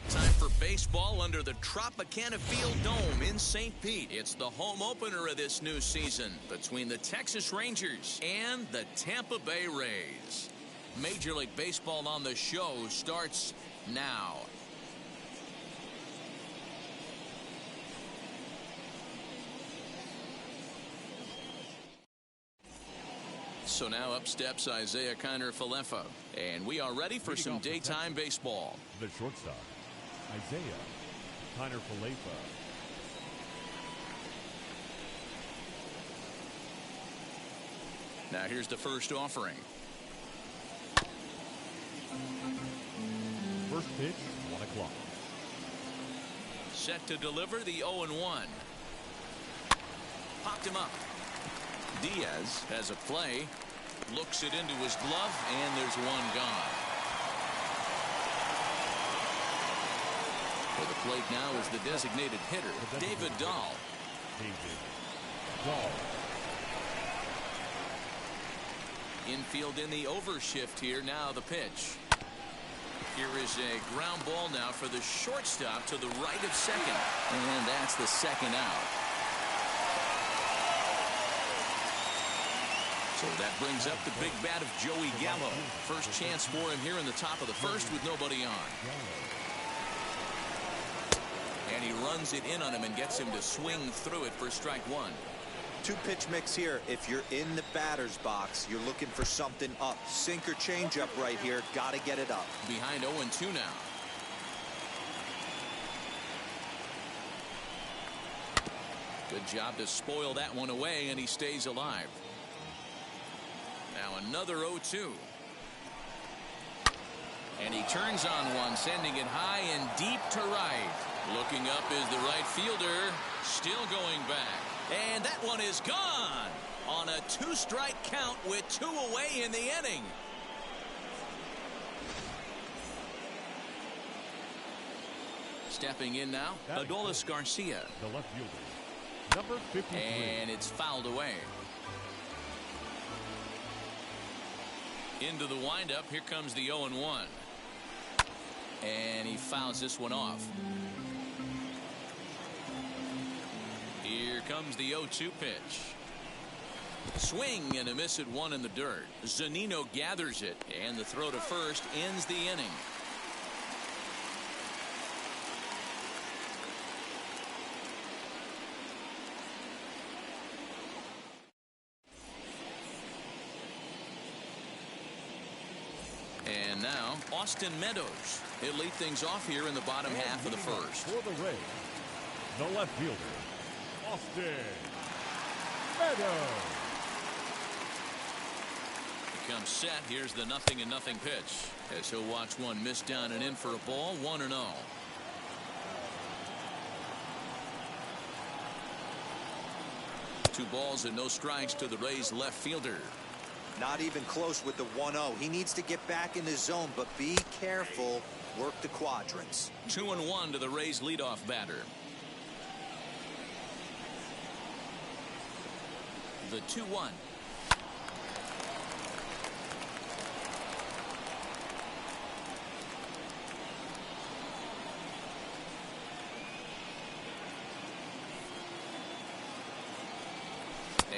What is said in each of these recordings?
Time for baseball under the Tropicana Field Dome in St. Pete. It's the home opener of this new season between the Texas Rangers and the Tampa Bay Rays. Major League Baseball on the show starts now. So now up steps Isiah Kiner-Falefa, and we are ready for some daytime baseball. The shortstop, Isiah Kiner-Falefa. Now here's the first offering. First pitch, 1 o'clock. Set to deliver the 0-1. Popped him up. Diaz has a play, looks it into his glove, and there's one gone. For the plate now is the designated hitter, David Dahl. Infield in the overshift here. Now the pitch. Here is a ground ball now for the shortstop to the right of second. And that's the second out. So that brings up the big bat of Joey Gallo. First chance for him here in the top of the first with nobody on. And he runs it in on him and gets him to swing through it for strike one. Two-pitch mix here. If you're in the batter's box, you're looking for something up. Sinker changeup right here. Got to get it up. Behind 0-2 now. Good job to spoil that one away, and he stays alive. Now another 0-2. And he turns on one, sending it high and deep to right. Looking up is the right fielder. Still going back. And that one is gone on a two-strike count with 2 away in the inning. Stepping in now, Adolis Garcia. The left fielder, number 53. And it's fouled away. Into the windup. Here comes the 0-1. And he fouls this one off. Here comes the 0-2 pitch. Swing and a miss at one in the dirt. Zunino gathers it, and the throw to first ends the inning. And now Austin Meadows. He'll lead things off here in the bottom half of the first. For the Rays, the left fielder, Austin Meadows. He comes set. Here's the 0-0 pitch. As he'll watch one miss down and in for a ball. 1-0. Two balls and no strikes to the Rays left fielder. Not even close with the 1-0. He needs to get back in the zone, but be careful. Work the quadrants. 2-1 to the Rays leadoff batter. The 2-1.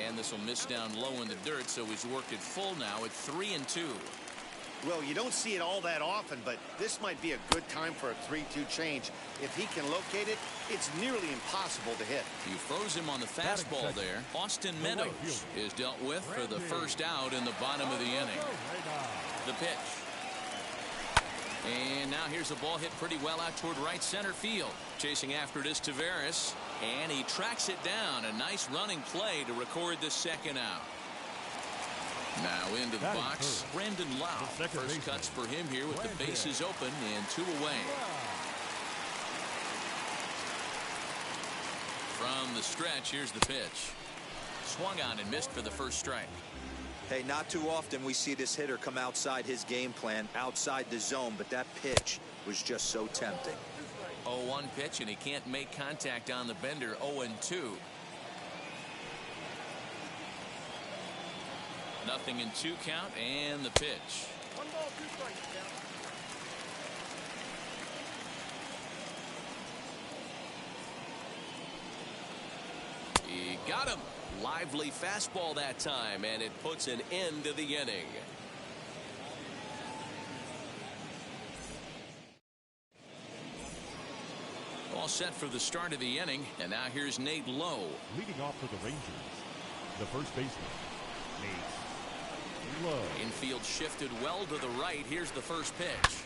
And this will miss down low in the dirt, so he's worked it full now at 3-2. Well, you don't see it all that often, but this might be a good time for a 3-2 change. If he can locate it, it's nearly impossible to hit. You froze him on the fastball there. Austin Meadows is dealt with for the first out in the bottom of the inning. The pitch. And now here's a ball hit pretty well out toward right center field. Chasing after it is Taveras, and he tracks it down. A nice running play to record the second out. Now into the box, Brandon Lau. First cuts for him here with the bases open and 2 away. From the stretch, here's the pitch. Swung on and missed for the first strike. Hey, not too often we see this hitter come outside his game plan, outside the zone, but that pitch was just so tempting. 0-1 pitch, and he can't make contact on the bender. 0-2. 0-2 count, and the pitch. 1 ball, 2 strikes. He got him. Lively fastball that time, and it puts an end to the inning. All set for the start of the inning, and now here's Nate Lowe. Leading off for the Rangers, the first baseman, Nate Lowe. Infield shifted well to the right. Here's the first pitch.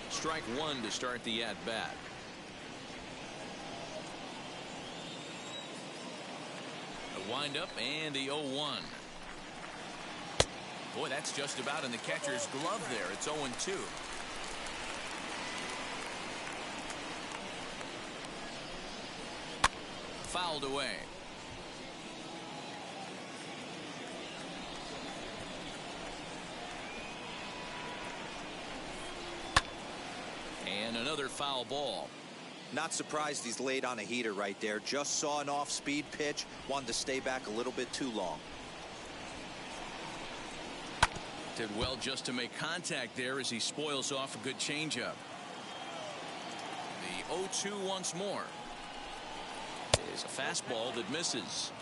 Strike 1 to start the at-bat. The windup and the 0-1. Boy, that's just about in the catcher's glove there. It's 0-2. Fouled away. And another foul ball. Not surprised he's laid on a heater right there. Just saw an off-speed pitch. Wanted to stay back a little bit too long. Did well just to make contact there as he spoils off a good changeup. The 0-2 once more. Is a fastball that misses.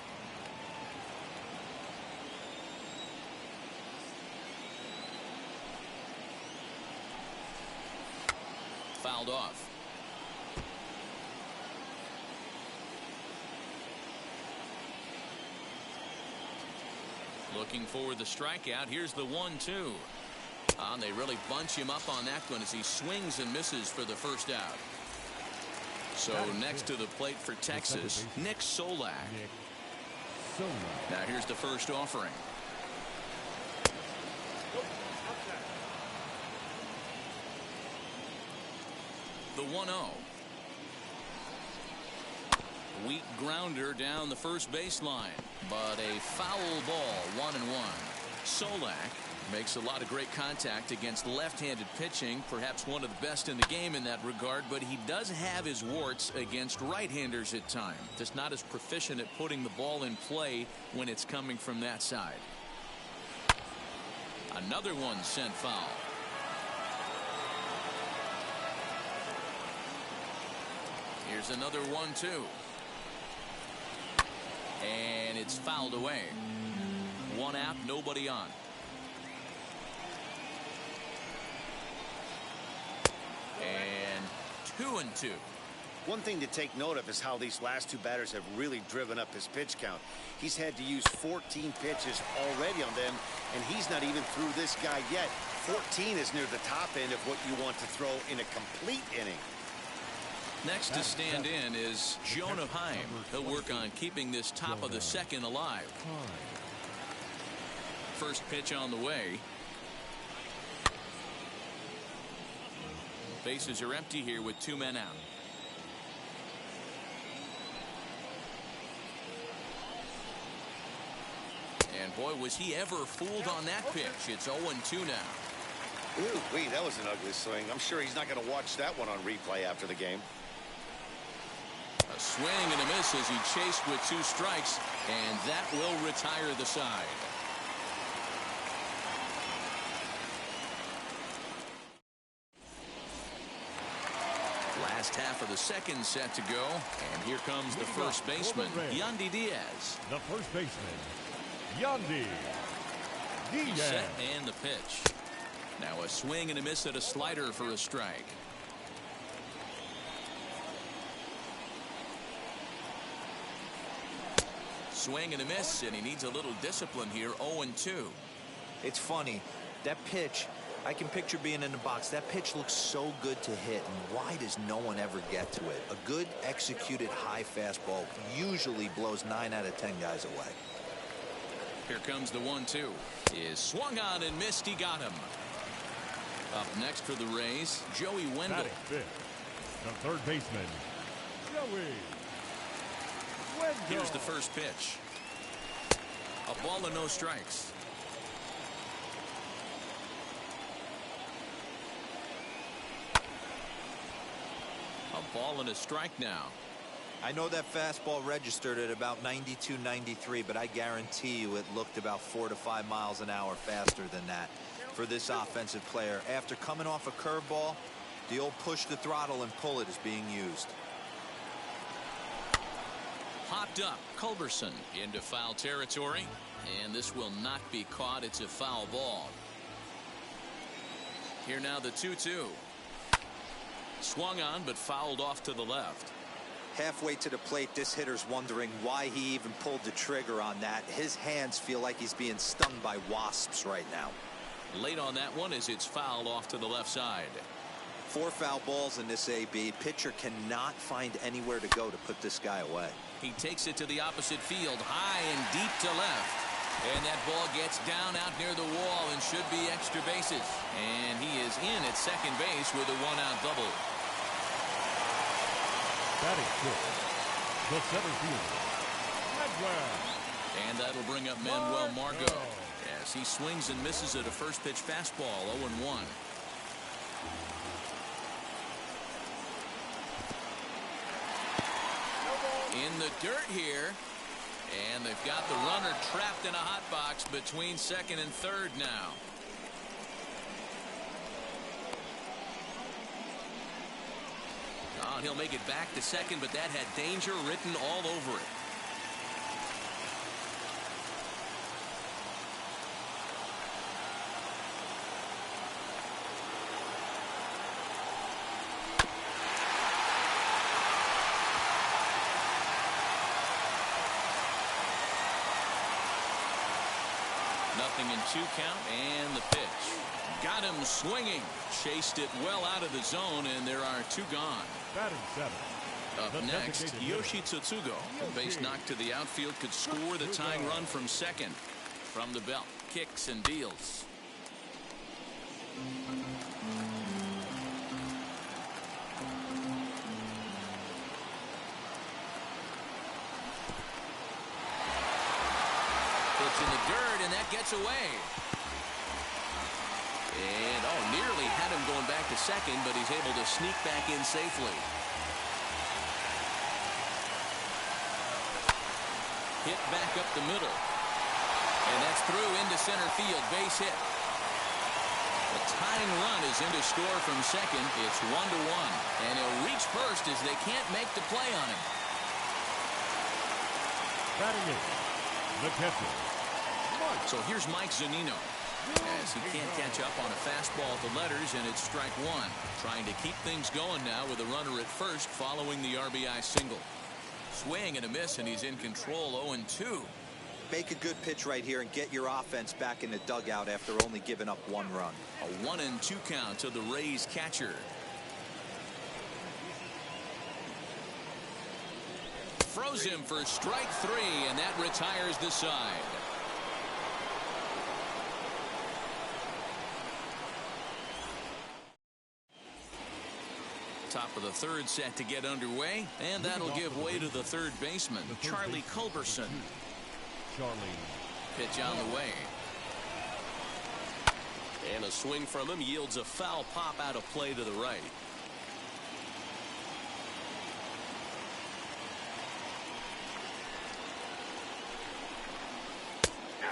Fouled off. Looking for the strikeout. Here's the 1-2. And they really bunch him up on that one as he swings and misses for the first out. So next to the plate for Texas, Nick Solak. Now here's the first offering. The 1-0. Weak grounder down the first baseline, but a foul ball. 1-1. Solak makes a lot of great contact against left-handed pitching, perhaps one of the best in the game in that regard, but he does have his warts against right-handers at times. Just not as proficient at putting the ball in play when it's coming from that side. Another one sent foul. Here's another 1-2. And it's fouled away. One out, nobody on. And 2-2. One thing to take note of is how these last 2 batters have really driven up his pitch count. He's had to use 14 pitches already on them, and he's not even through this guy yet. 14 is near the top end of what you want to throw in a complete inning. Next to stand in is Jonah Heim. He'll work on keeping this top of the second alive. First pitch on the way. Bases are empty here with 2 men out. And boy, was he ever fooled on that pitch. It's 0-2 now. Ooh, wait, that was an ugly swing. I'm sure he's not going to watch that one on replay after the game. A swing and a miss as he chased with 2 strikes, and that will retire the side. Last half of the second set to go, and here comes the first baseman, Yandy Diaz. The first baseman, Yandy Diaz. Set and the pitch. Now a swing and a miss at a slider for a strike. Swing and a miss, and he needs a little discipline here. 0-2. It's funny. That pitch, I can picture being in the box. That pitch looks so good to hit, and why does no one ever get to it? A good executed high fastball usually blows 9 out of 10 guys away. Here comes the 1-2. Is swung on and missed. He got him. Up next for the Rays, Joey Wendell. Batting fifth, the third baseman, Joey Wendell. Here's the first pitch. A ball and no strikes. A ball and a strike now. I know that fastball registered at about 92, 93, but I guarantee you it looked about 4 to 5 miles an hour faster than that for this offensive player. After coming off a curveball, the old push the throttle and pull it is being used. Popped up. Culberson into foul territory, and this will not be caught. It's a foul ball. Here now the 2-2. Swung on but fouled off to the left. Halfway to the plate, this hitter's wondering why he even pulled the trigger on that. His hands feel like he's being stung by wasps right now. Late on that one as it's fouled off to the left side. 4 foul balls in this AB. Pitcher cannot find anywhere to go to put this guy away. He takes it to the opposite field, high and deep to left. And that ball gets down out near the wall and should be extra bases. And he is in at second base with a 1-out double. Batting fifth, the center fielder, Manuel. And that'll bring up Manuel Margot as he swings and misses at a first pitch fastball. 0-1. In the dirt here, and they've got the runner trapped in a hot box between second and third now. Oh, he'll make it back to second, but that had danger written all over it. Nothing in 2 count, and the pitch. Got him swinging. Chased it well out of the zone, and there are 2 gone. Batting seventh. Up next, Yoshi Tsutsugo. A base knock to the outfield could score the tying run from second. From the belt, kicks and deals. It's in the dirt, and that gets away. And, nearly had him going back to second, but he's able to sneak back in safely. Hit back up the middle. And that's through into center field. Base hit. The tying run is into score from second. It's 1-1. And he'll reach first as they can't make the play on him. Batting eighth, the catcher, Mike. So here's Mike Zunino. As he can't catch up on a fastball at the letters, and it's strike 1. Trying to keep things going now with a runner at first following the RBI single. Swing and a miss, and he's in control. 0-2. make a good pitch right here and get your offense back in the dugout after only giving up 1 run. A 1-2 count to the Rays catcher. Throws him for strike 3, and that retires the side. Top of the 3rd set to get underway, and that'll give way to the 3rd baseman, Charlie Culberson. Pitch on the way. And a swing from him yields a foul pop out of play to the right.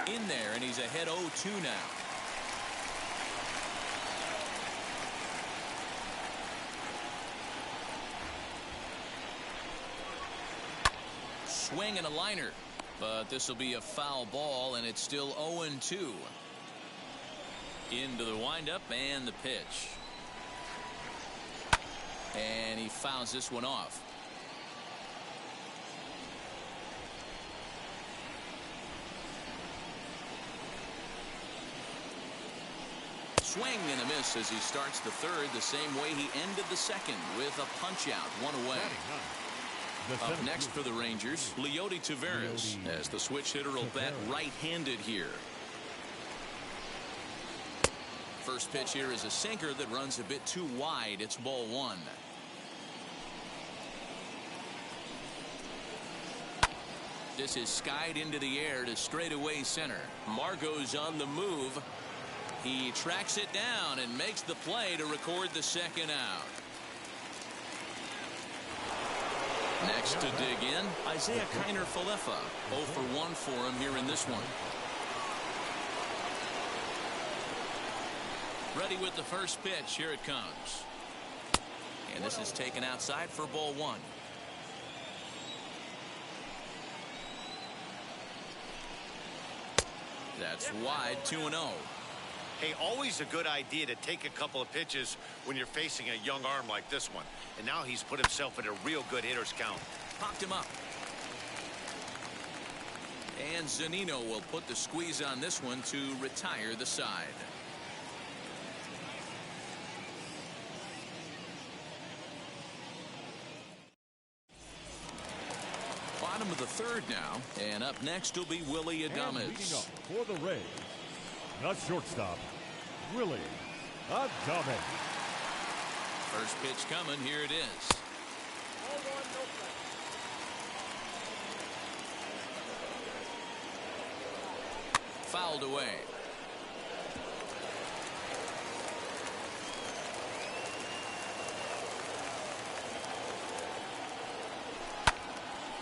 In there, and he's ahead 0-2 now. Swing and a liner, but this will be a foul ball, and it's still 0-2. Into the windup and the pitch. And he fouls this one off. Swing and a miss as he starts the 3rd the same way he ended the 2nd with a punch out, 1 away. Up next for the Rangers, Leody Taveras, as the switch hitter will bat right-handed here. First pitch here is a sinker that runs a bit too wide. It's ball 1. This is skied into the air to straightaway center. Margot's on the move. He tracks it down and makes the play to record the 2nd out. Next to dig in, Isaiah Kiner-Falefa. 0 for 1 for him here in this one. Ready with the first pitch. Here it comes. And this is taken outside for ball 1. That's wide, 2-0. Hey, always a good idea to take a couple of pitches when you're facing a young arm like this one. And now he's put himself in a real good hitter's count. Popped him up. And Zunino will put the squeeze on this one to retire the side. Bottom of the 3rd now, and up next will be Willy Adames. For the Rays, the shortstop, Willy Adames. First pitch coming. Here it is. Fouled away.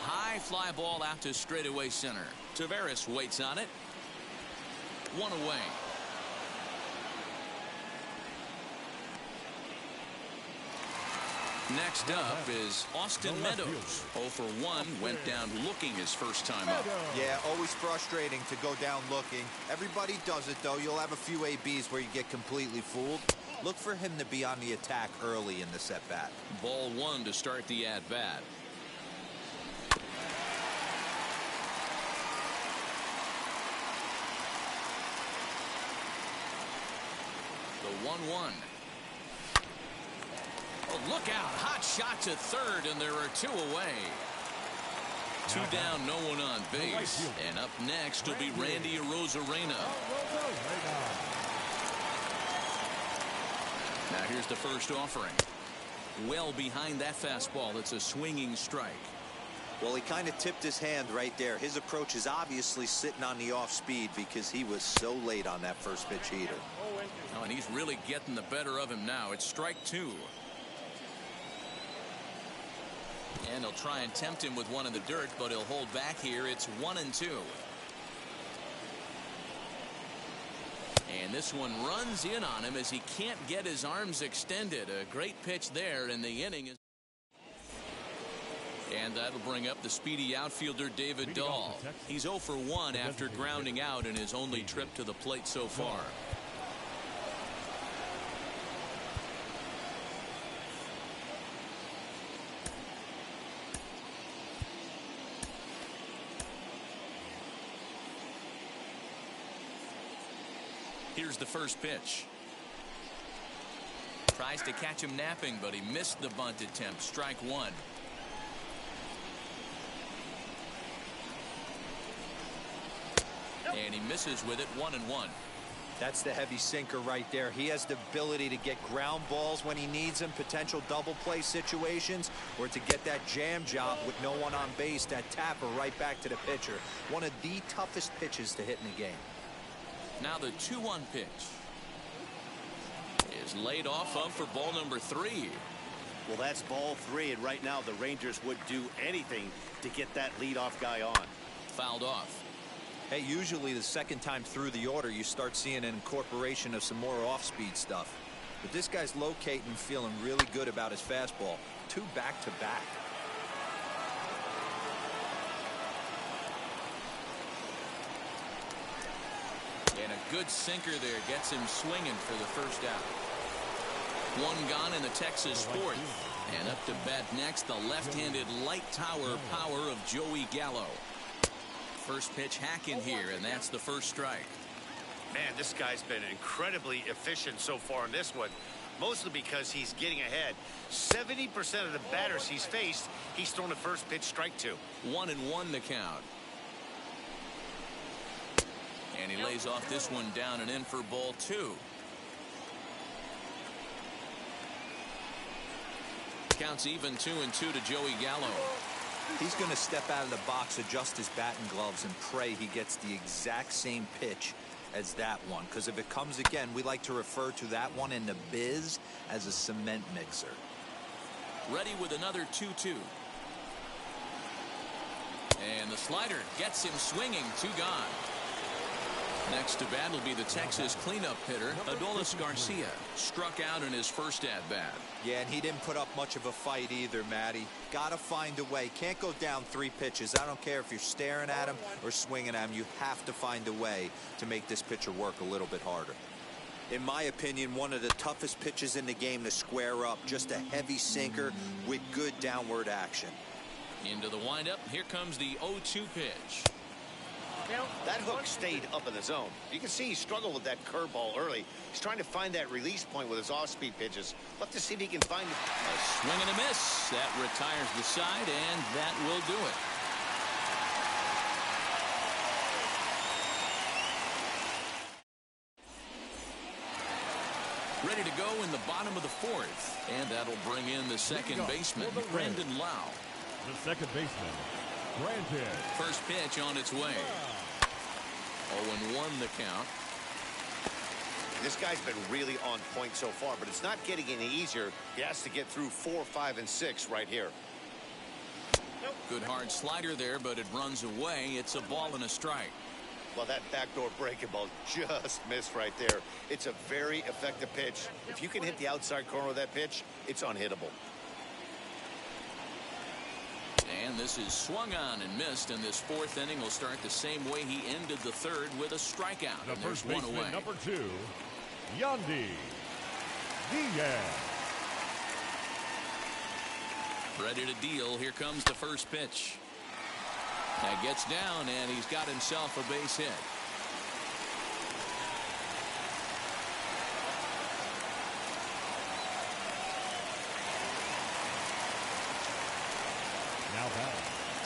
High fly ball out to straightaway center. Taveras waits on it. 1 away. Next up is Austin Meadows. 0 for 1, went down looking his first time up. Yeah, always frustrating to go down looking. Everybody does it, though. You'll have a few ABs where you get completely fooled. Look for him to be on the attack early in this at-bat. Ball 1 to start the at-bat. The 1-1. Oh, look out. Hot shot to 3rd, and there are 2 away. 2 down, no one on base. And up next will be Randy Arozarena. Now here's the first offering. Well behind that fastball. It's a swinging strike. Well, he kind of tipped his hand right there. His approach is obviously sitting on the off speed because he was so late on that first pitch heater. Oh, and he's really getting the better of him now. It's strike 2. And he'll try and tempt him with one in the dirt, but he'll hold back here. It's 1-2. And this one runs in on him as he can't get his arms extended. A great pitch there, and the inning is. And that'll bring up the speedy outfielder David Dahl. He's 0 for 1 after grounding out in his only trip to the plate so far. Here's the first pitch. Tries to catch him napping, but he missed the bunt attempt. Strike one. And he misses with it. 1-1. That's the heavy sinker right there. He has the ability to get ground balls when he needs them, potential double play situations, or to get that jam job with no one on base, that tapper right back to the pitcher. One of the toughest pitches to hit in the game. Now the 2-1 pitch is laid off up for ball number 3. Well, that's ball 3, and right now the Rangers would do anything to get that leadoff guy on. Fouled off. Hey, usually the second time through the order, you start seeing an incorporation of some more off-speed stuff. But this guy's locating and feeling really good about his fastball. 2 back-to-back. And a good sinker there gets him swinging for the first out. 1 gone in the Texas 4th. And up to bat next, the left-handed light tower power of Joey Gallo. First pitch hacking here, and that's the first strike. Man, this guy's been incredibly efficient so far in this one, mostly because he's getting ahead. 70% of the batters he's faced, he's thrown a first pitch strike to. 1-1 the count. And he lays off this one down and in for ball 2. Counts even 2-2 to Joey Gallo. He's going to step out of the box, adjust his bat and gloves, and pray he gets the exact same pitch as that one. Because if it comes again, we like to refer to that one in the biz as a cement mixer. Ready with another 2-2. And the slider gets him swinging. 2 gone. Next to bat will be the Texas cleanup hitter, Adolis Garcia. Struck out in his first at-bat. Yeah, and he didn't put up much of a fight either, Matty. Got to find a way. Can't go down 3 pitches. I don't care if you're staring at him or swinging at him. You have to find a way to make this pitcher work a little bit harder. In my opinion, one of the toughest pitches in the game to square up. Just a heavy sinker with good downward action. Into the windup. Here comes the 0-2 pitch. That hook stayed up in the zone. You can see he struggled with that curveball early. He's trying to find that release point with his off-speed pitches. Let's just see if he can find it. A swing and a miss. That retires the side, and that will do it. Ready to go in the bottom of the 4th. And that'll bring in the second baseman, Brandon Lowe. The second baseman, Brandon. First pitch on its way. 0-1 the count. This guy's been really on point so far, but it's not getting any easier. He has to get through 4, 5, and 6 right here. Good hard slider there, but it runs away. It's a ball and a strike. Well, that backdoor breaking ball just missed right there. It's a very effective pitch. If you can hit the outside corner of that pitch, it's unhittable. And this is swung on and missed, and this 4th inning will start the same way he ended the 3rd with a strikeout. The and first there's one baseman, away. number 2, Yandy Diaz. Ready to deal. Here comes the first pitch. That gets down, and he's got himself a base hit.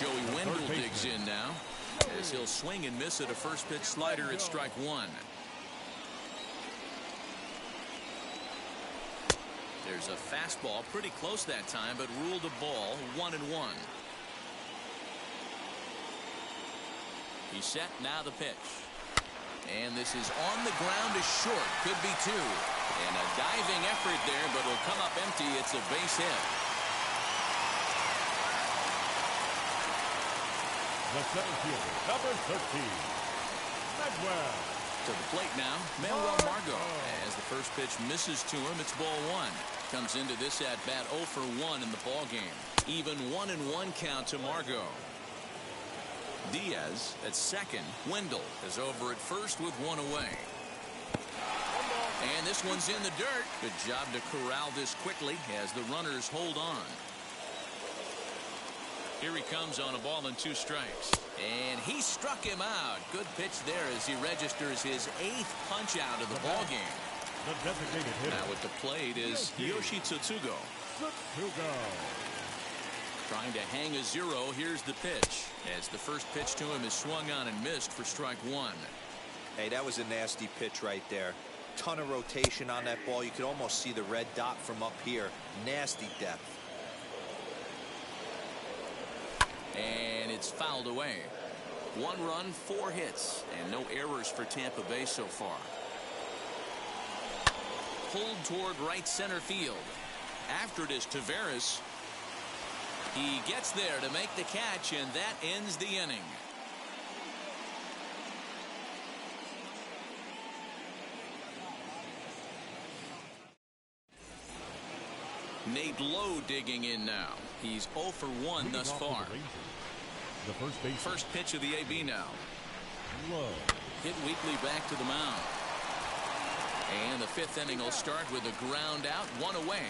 Joey Wendell digs in now as he'll swing and miss at a first pitch slider at strike 1. There's a fastball pretty close that time, but ruled a ball. 1-1. He's set. Now the pitch. And this is on the ground is short. Could be 2. And a diving effort there, but it'll come up empty. It's a base hit. The center fielder, number 13, Manuel. To the plate now, Manuel Margot. As the first pitch misses to him, it's ball 1. Comes into this at bat 0 for 1 in the ball game. Even 1-1 count to Margot. Diaz at second. Wendell is over at first with 1 away. And this one's in the dirt. Good job to corral this quickly as the runners hold on. Here he comes on a ball and 2 strikes. And he struck him out. Good pitch there as he registers his 8th punch out of the ball game. The designated hitter. Now at the plate is Yoshi Tsutsugo. Trying to hang a 0. Here's the pitch. As the first pitch to him is swung on and missed for strike 1. Hey, that was a nasty pitch right there. Ton of rotation on that ball. You could almost see the red dot from up here. Nasty depth. And it's fouled away. 1 run, 4 hits, and no errors for Tampa Bay so far. Pulled toward right center field. After it is Taveras. He gets there to make the catch, and that ends the inning. Nate Lowe digging in now. He's 0 for 1 thus far. The first pitch of the AB now. Lowe. Hit weakly back to the mound. And the 5th inning will start with a ground out, 1 away.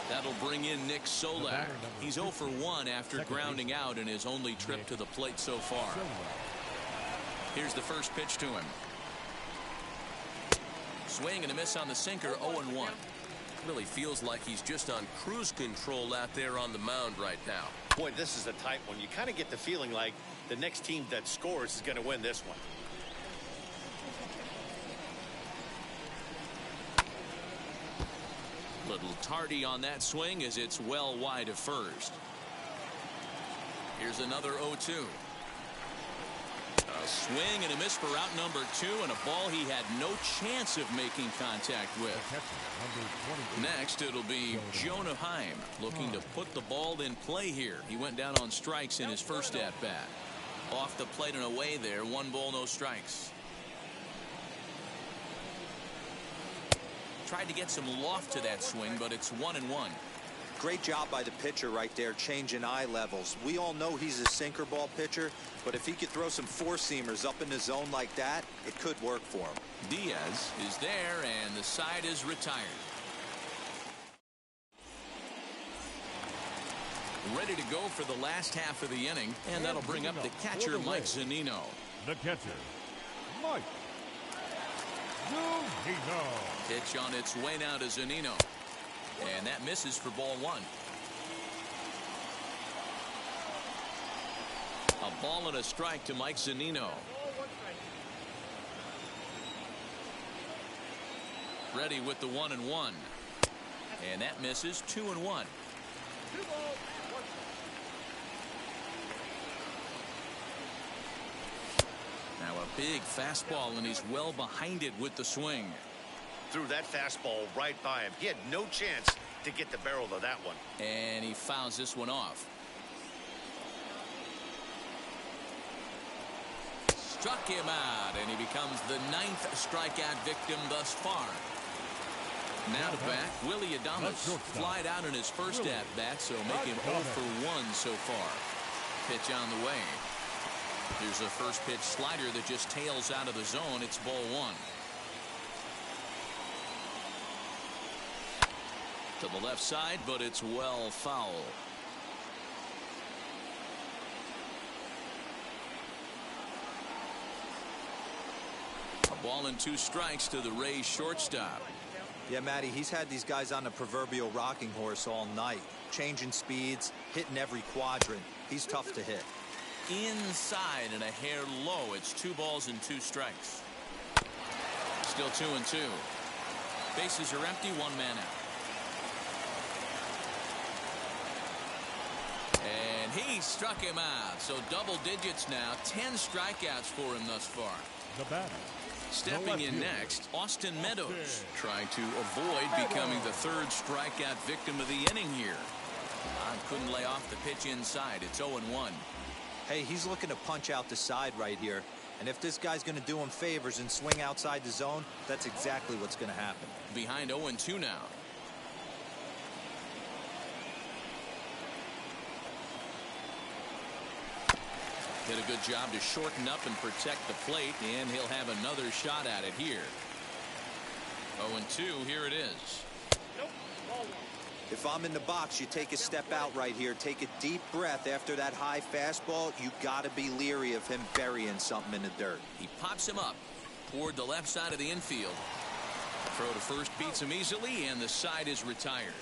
That'll bring in Nick Solak. He's 0 for 1 after grounding out in his only trip to the plate so far. Here's the first pitch to him. Swing and a miss on the sinker, 0-1. Really feels like he's just on cruise control out there on the mound right now. Boy, this is a tight one. You kind of get the feeling like the next team that scores is going to win this one. Little tardy on that swing as it's well wide of first. Here's another 0-2. A swing and a miss for out number 2, and a ball he had no chance of making contact with. Next, it'll be Jonah Heim looking to put the ball in play here. He went down on strikes in his first at-bat. Off the plate and away there, 1 ball, no strikes. Tried to get some loft to that swing, but it's 1-1. Great job by the pitcher right there, changing eye levels. We all know he's a sinker ball pitcher, but if he could throw some 4-seamers up in the zone like that, it could work for him. Diaz is there, and the side is retired. Ready to go for the last half of the inning, and that'll bring up the catcher, Mike Zunino. The catcher, Mike Zunino. Pitch on its way now to Zunino. And that misses for ball 1. A ball and a strike to Mike Zunino. Ready with the 1-1. And that misses, 2-1. Now a big fastball, and he's well behind it with the swing. Threw that fastball right by him. He had no chance to get the barrel of that one. And he fouls this one off. Struck him out, and he becomes the 9th strikeout victim thus far. Now to bat, Willy Adames flied out in his first at-bat, so make him 0 for 1 so far. Pitch on the way. Here's a first pitch slider that just tails out of the zone. It's ball 1. To the left side, but it's well foul. A ball and 2 strikes to the Rays shortstop. Yeah, Matty, he's had these guys on the proverbial rocking horse all night. Changing speeds, hitting every quadrant. He's tough to hit. Inside and a hair low. It's 2 balls and 2 strikes. Still 2-2. Bases are empty, 1 man out. And he struck him out. So double digits now. 10 strikeouts for him thus far. The batter. Stepping in next, Austin Meadows, trying to avoid becoming the 3rd strikeout victim of the inning here. Couldn't lay off the pitch inside. It's 0-1. Hey, he's looking to punch out the side right here. And if this guy's going to do him favors and swing outside the zone, that's exactly what's going to happen. Behind 0-2 now. Did a good job to shorten up and protect the plate, and he'll have another shot at it here. 0-2, here it is. If I'm in the box, you take a step out right here. Take a deep breath after that high fastball. You got to be leery of him burying something in the dirt. He pops him up toward the left side of the infield. Throw to first beats him easily, and the side is retired.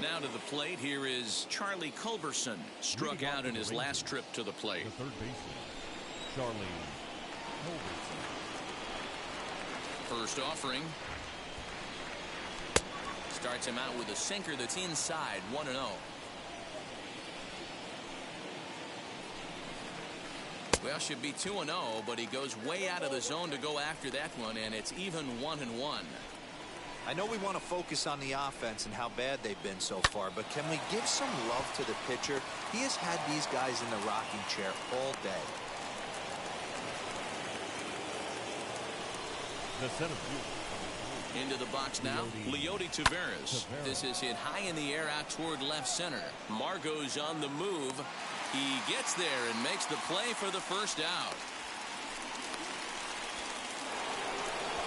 Now to the plate, here is Charlie Culberson. Struck out in his last trip to the plate. The third baseman, Charlie Culberson. First offering. Starts him out with a sinker that's inside, 1-0. Well, should be 2-0, but he goes way out of the zone to go after that one, and it's even 1-1. I know we want to focus on the offense and how bad they've been so far, but can we give some love to the pitcher? He has had these guys in the rocking chair all day. The center fielder. Into the box now, Leody Taveras. This is hit high in the air out toward left center. Margot's on the move. He gets there and makes the play for the first out.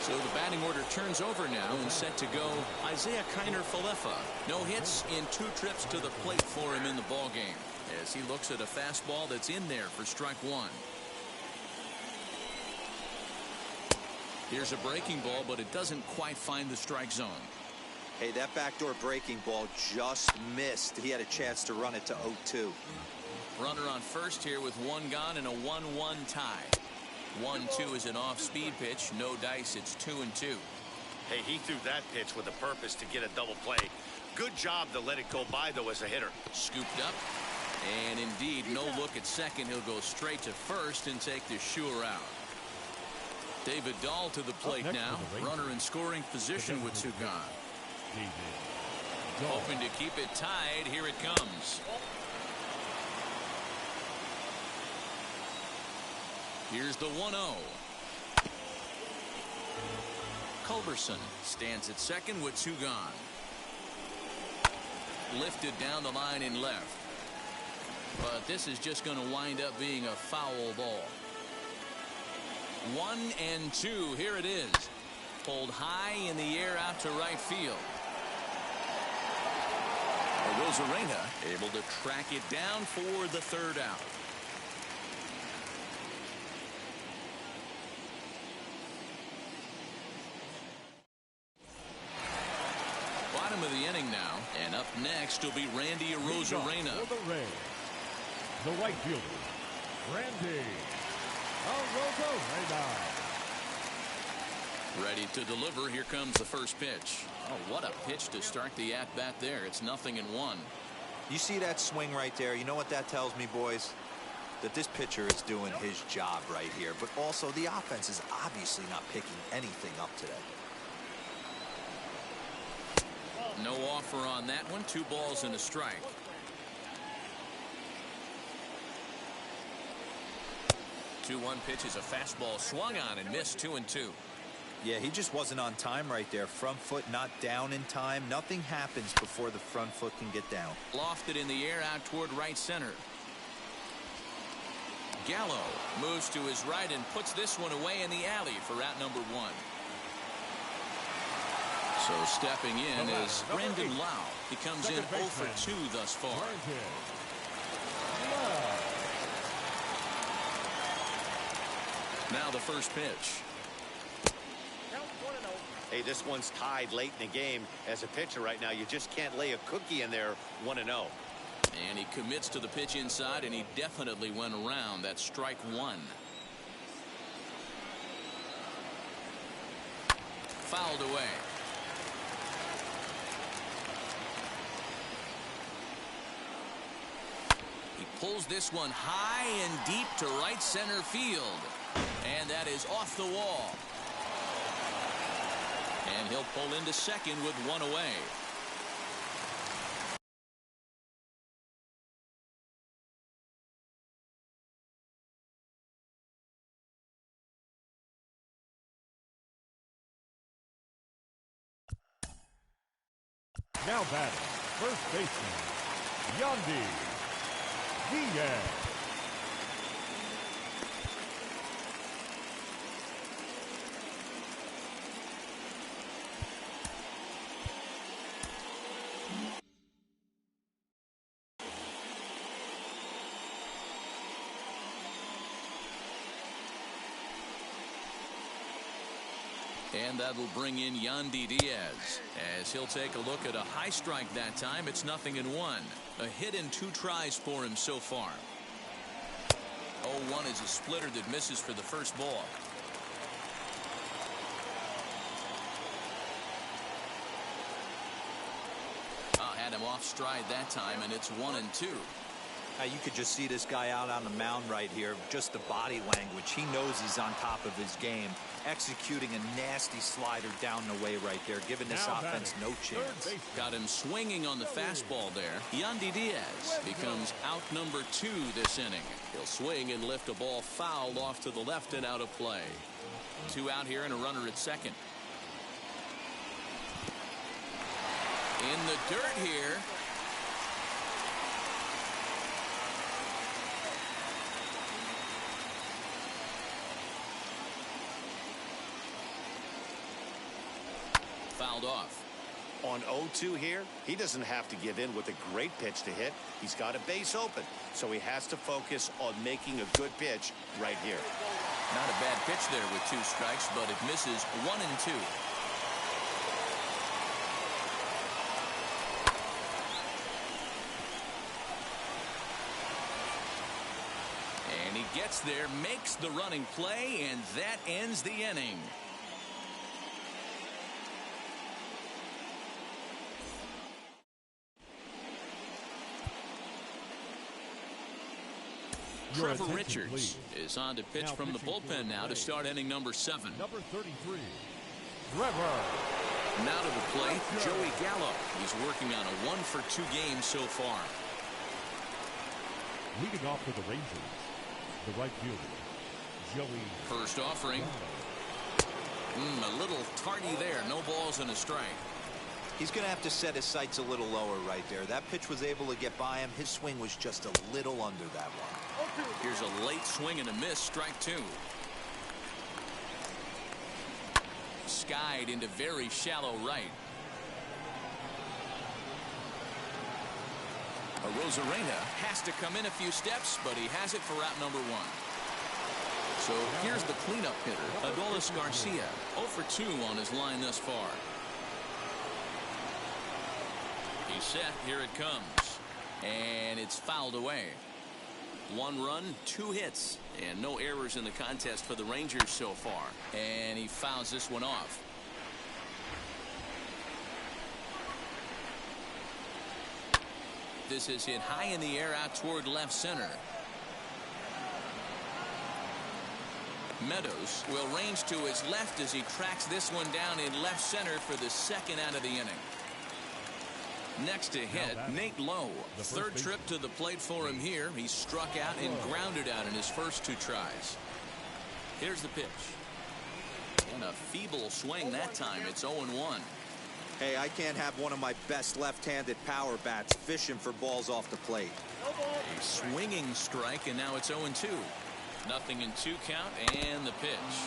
So the batting order turns over now and set to go Isaiah Kiner-Falefa. No hits in 2 trips to the plate for him in the ballgame as he looks at a fastball that's in there for strike 1. Here's a breaking ball, but it doesn't quite find the strike zone. Hey, that backdoor breaking ball just missed. He had a chance to run it to 0-2. Runner on first here with 1 gone and a 1-1 tie. 1-2 is an off-speed pitch. No dice. It's 2-2. Hey, he threw that pitch with a purpose to get a double play. Good job to let it go by, though, as a hitter. Scooped up. And indeed, no look at second. He'll go straight to first and take the sure out. David Dahl to the plate now. Runner in scoring position with 2 gone. Hoping to keep it tied. Here it comes. Here's the 1-0. Culberson stands at second with 2 gone. Lifted down the line in left. But this is just going to wind up being a foul ball. 1-2. Here it is. Pulled high in the air out to right field. Rosarena able to track it down for the 3rd out. Bottom of the inning now, and up next will be Randy Arozarena. For the Rays, the right fielder, Randy Arozarena. Ready to deliver. Here comes the first pitch. Oh, what a pitch to start the at-bat there. It's 0-1. You see that swing right there? You know what that tells me, boys? That this pitcher is doing his job right here. But also, the offense is obviously not picking anything up today. No offer on that one. 2 balls and a strike. The 2-1 pitch is a fastball swung on and missed. 2-2. Yeah, he just wasn't on time right there. Front foot not down in time. Nothing happens before the front foot can get down. Lofted in the air out toward right center. Gallo moves to his right and puts this one away in the alley for out number 1. So stepping in is Brendan Lau. He comes in 0 for 2 thus far. Now the first pitch. Hey, this one's tied late in the game. As a pitcher right now, you just can't lay a cookie in there. 1-0. And he commits to the pitch inside, and he definitely went around. That's strike 1. Fouled away. He pulls this one high and deep to right center field. And that is off the wall. And he'll pull into second with 1 away. Now batting, first baseman, Yandy Diaz. And that'll bring in Yandy Diaz as he'll take a look at a high strike that time. It's 0-1. A hit in 2 tries for him so far. 0-1 is a splitter that misses for the first ball. Had him off stride that time, and it's 1-2. You could just see this guy out on the mound right here. Just the body language. He knows he's on top of his game. Executing a nasty slider down the way right there, giving this offense no chance. Got him swinging on the fastball there. Yandy Diaz becomes out number 2 this inning. He'll swing and lift a ball fouled off to the left and out of play. 2 out here and a runner at second. In the dirt here. Fouled off. On 0-2 here, he doesn't have to give in with a great pitch to hit. He's got a base open, so he has to focus on making a good pitch right here. Not a bad pitch there with 2 strikes, but it misses 1-2. And he gets there, makes the running play, and that ends the inning. Trevor Richards is on to pitch from the bullpen now to start inning number 7. Number 33, Trevor. Now to the plate, Joey Gallo. He's working on a 1-for-2 game so far. Leading off for the Rangers, the right fielder, Joey. First offering. A little tardy there. No balls and a strike. He's going to have to set his sights a little lower right there. That pitch was able to get by him. His swing was just a little under that one. Here's a late swing and a miss. Strike 2. Skied into very shallow right. Arozarena has to come in a few steps, but he has it for out number 1. So here's the cleanup hitter, Adolis Garcia. 0-for-2 on his line thus far. He's set. Here it comes. And it's fouled away. 1 run, 2 hits, and no errors in the contest for the Rangers so far. And he fouls this one off. This is hit high in the air out toward left center. Meadows will range to his left as he tracks this one down in left center for the 2nd out of the inning. Next to hit, Nate Lowe. 3rd trip to the plate for him here. He struck out and grounded out in his first 2 tries. Here's the pitch. And a feeble swing that time. It's 0-1. Hey, I can't have one of my best left-handed power bats fishing for balls off the plate. A swinging strike, and now it's 0-2. 0-2 count, and the pitch.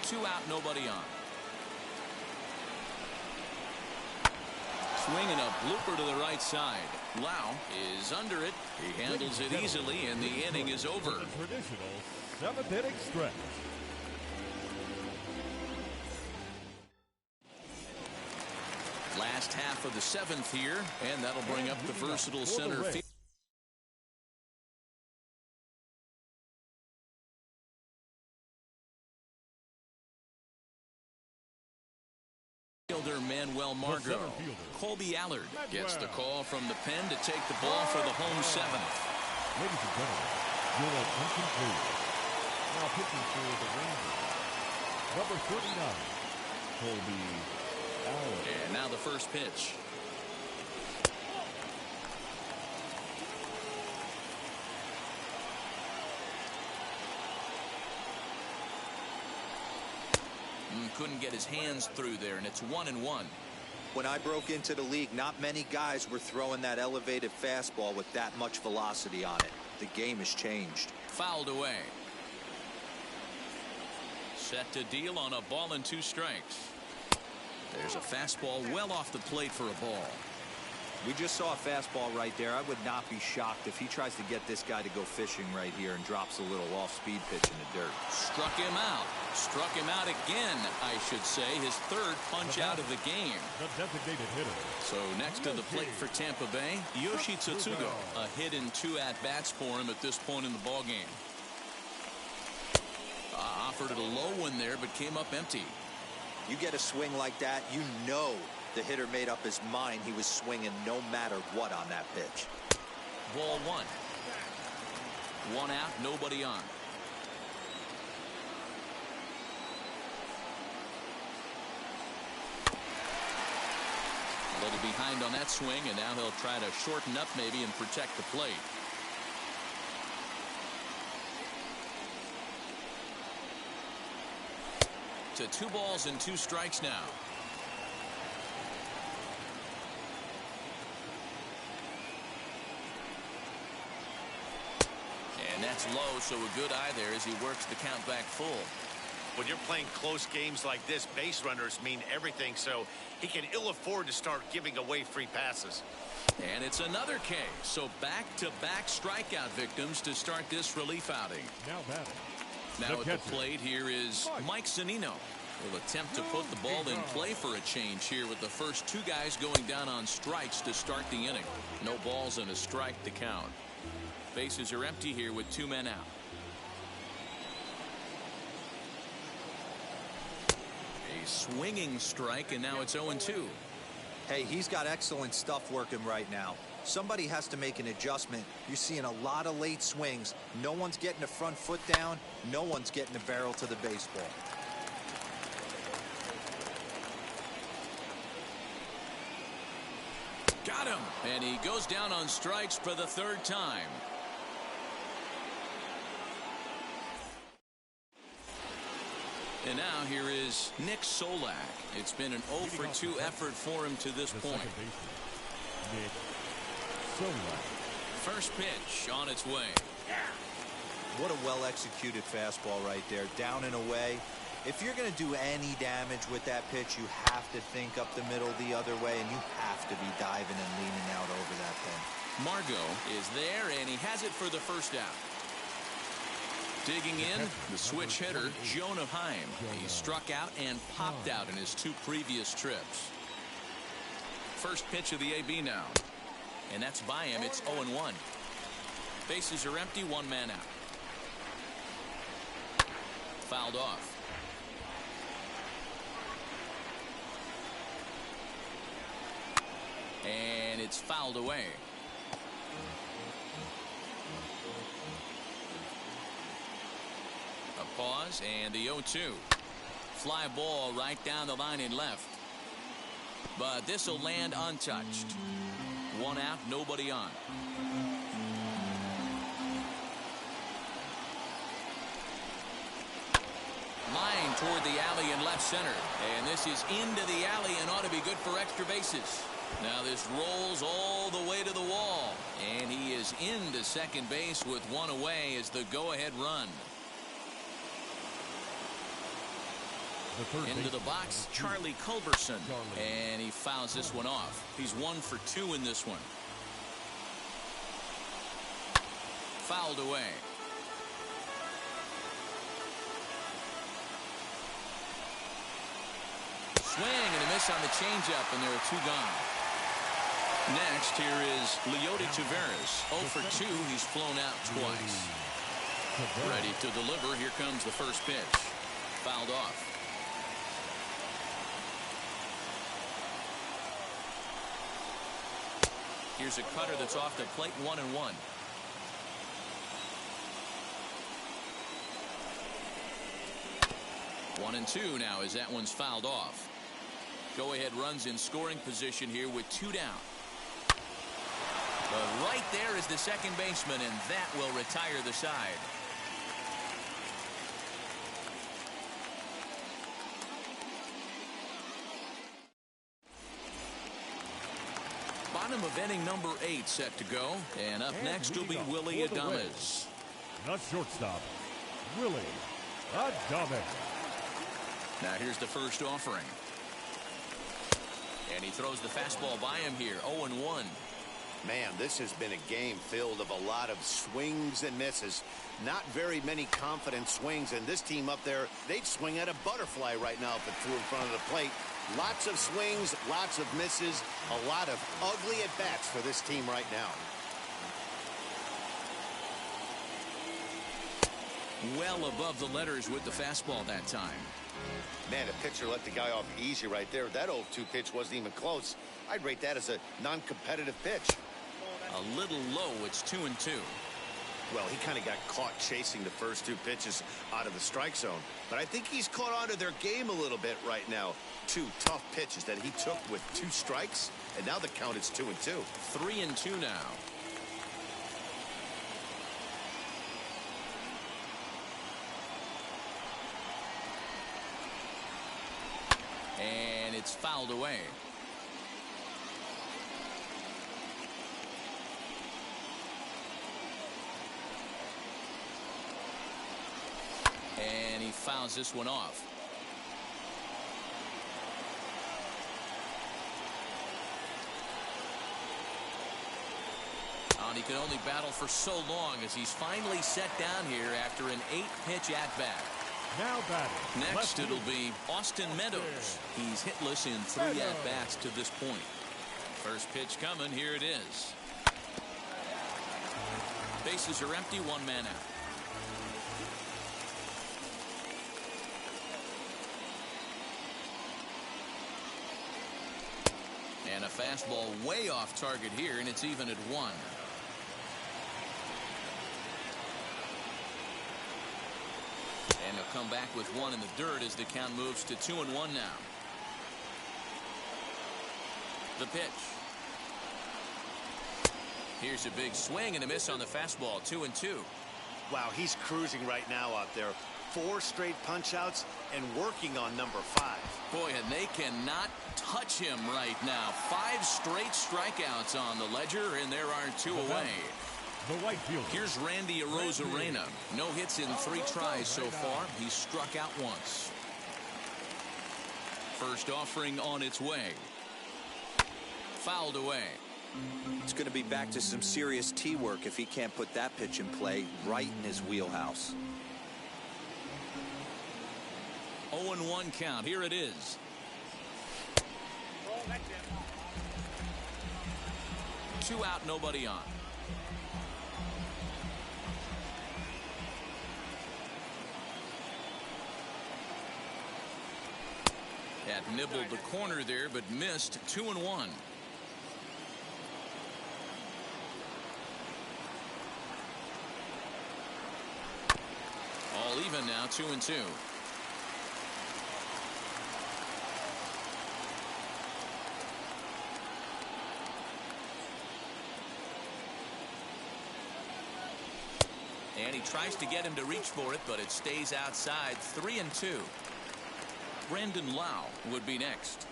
Two out, nobody on. Swinging a blooper to the right side. Lau is under it. He handles it easily, and the inning is over. Traditional 7th inning stretch. Last half of the 7th here, and that'll bring up the versatile center field. Manuel Margot. Colby Allard gets the call from the pen to take the ball for the home 7th. Ladies and gentlemen, your attention please. Now pitching for the Rangers, number 39, Colby Allard. And now the first pitch. Couldn't get his hands through there, and it's 1-1. When I broke into the league, not many guys were throwing that elevated fastball with that much velocity on it. The game has changed. Fouled away. Set to deal on a ball and 2 strikes. There's a fastball well off the plate for a ball. We just saw a fastball right there. I would not be shocked if he tries to get this guy to go fishing right here and drops a little off-speed pitch in the dirt. Struck him out. Struck him out again, I should say. His third punch out of the game. The designated hitter. So next to the plate for Tampa Bay, Yoshi Tsutsugo. A hit and 2 at-bats for him at this point in the ballgame. Offered it a low one there, but came up empty. You get a swing like that, you know the hitter made up his mind he was swinging no matter what on that pitch. Ball 1. 1 out, nobody on. A little behind on that swing, and now he'll try to shorten up maybe and protect the plate. To 2 balls and 2 strikes now. And that's low, so a good eye there as he works the count back full. When you're playing close games like this, base runners mean everything, so he can ill afford to start giving away free passes. And it's another K, so back-to-back strikeout victims to start this relief outing. Now batting. Now at the plate here is Mike Zunino. Will attempt to put the ball in play for a change here with the first 2 guys going down on strikes to start the inning. No balls and a strike to count. Bases are empty here with 2 men out. A swinging strike, and now it's 0-2. Hey, he's got excellent stuff working right now. Somebody has to make an adjustment. You're seeing a lot of late swings. No one's getting the front foot down. No one's getting the barrel to the baseball. Got him. And he goes down on strikes for the 3rd time. And now here is Nick Solak. It's been an 0-for-2 effort for him to this point. Nick Solak. First pitch on its way. What a well-executed fastball right there. Down and away. If you're going to do any damage with that pitch, you have to think up the middle the other way, and you have to be diving and leaning out over that thing. Margot is there, and he has it for the first out. Digging in, the switch hitter, Jonah Heim. He struck out and popped out in his 2 previous trips. First pitch of the AB now. And that's by him. It's 0-1. Bases are empty, 1 man out. Fouled off. And it's fouled away. A pause and the 0-2. Fly ball right down the line and left. But this will land untouched. 1 out, nobody on. Line toward the alley in left center. And this is into the alley and ought to be good for extra bases. Now this rolls all the way to the wall. And he is into second base with 1 away as the go-ahead run. Into the box, Charlie Culberson. And he fouls this one off. He's 1 for 2 in this one. Fouled away. Swing and a miss on the changeup, and there are 2 gone. Next, here is Leody Taveras. 0 for 2. He's flown out twice. Ready to deliver. Here comes the first pitch. Fouled off. Here's a cutter that's off the plate, 1-1. One and 2 now as that one's fouled off. Go-ahead runs in scoring position here with 2 down. But right there is the second baseman, and that will retire the side. Bottom of inning number 8 set to go. And up next will be Willy Adames. Not shortstop, Willy Adames. Now here's the first offering. And he throws the fastball by him here. 0-1. Man, this has been a game filled of a lot of swings and misses. Not very many confident swings, and this team up there, they'd swing at a butterfly right now if it threw in front of the plate. Lots of swings, lots of misses, a lot of ugly at-bats for this team right now. Well above the letters with the fastball that time. Man, the pitcher let the guy off easy right there. That 0-2 pitch wasn't even close. I'd rate that as a non-competitive pitch. A little low. It's 2-2. Well, he kind of got caught chasing the first two pitches out of the strike zone. But I think he's caught on to their game a little bit right now. Two tough pitches that he took with 2 strikes, and now the count is 2-2. 3-2 now. And it's fouled away. And he fouls this one off. And he can only battle for so long as he's finally set down here after an 8-pitch at-bat. Now batting. Next, it'll be Austin Meadows. He's hitless in 3 at-bats to this point. First pitch coming. Here it is. Bases are empty. 1 man out. And a fastball way off target here, and it's even at 1. And he'll come back with 1 in the dirt as the count moves to 2-1 now. The pitch. Here's a big swing and a miss on the fastball. 2-2. Wow, he's cruising right now out there. 4 straight punch-outs and working on number 5. Boy, and they cannot touch him right now. 5 straight strikeouts on the ledger, and there are 2 away. The right fielder. Here's Randy Arozarena. No hits in 3 tries so far. He's struck out once. First offering on its way. Fouled away. It's going to be back to some serious tee work if he can't put that pitch in play right in his wheelhouse. 0-1 count. Here it is. Two out, nobody on. That nibbled the corner there, but missed. 2-1. All even now. 2-2. And he tries to get him to reach for it, but it stays outside. 3-2. Brandon Lau would be next.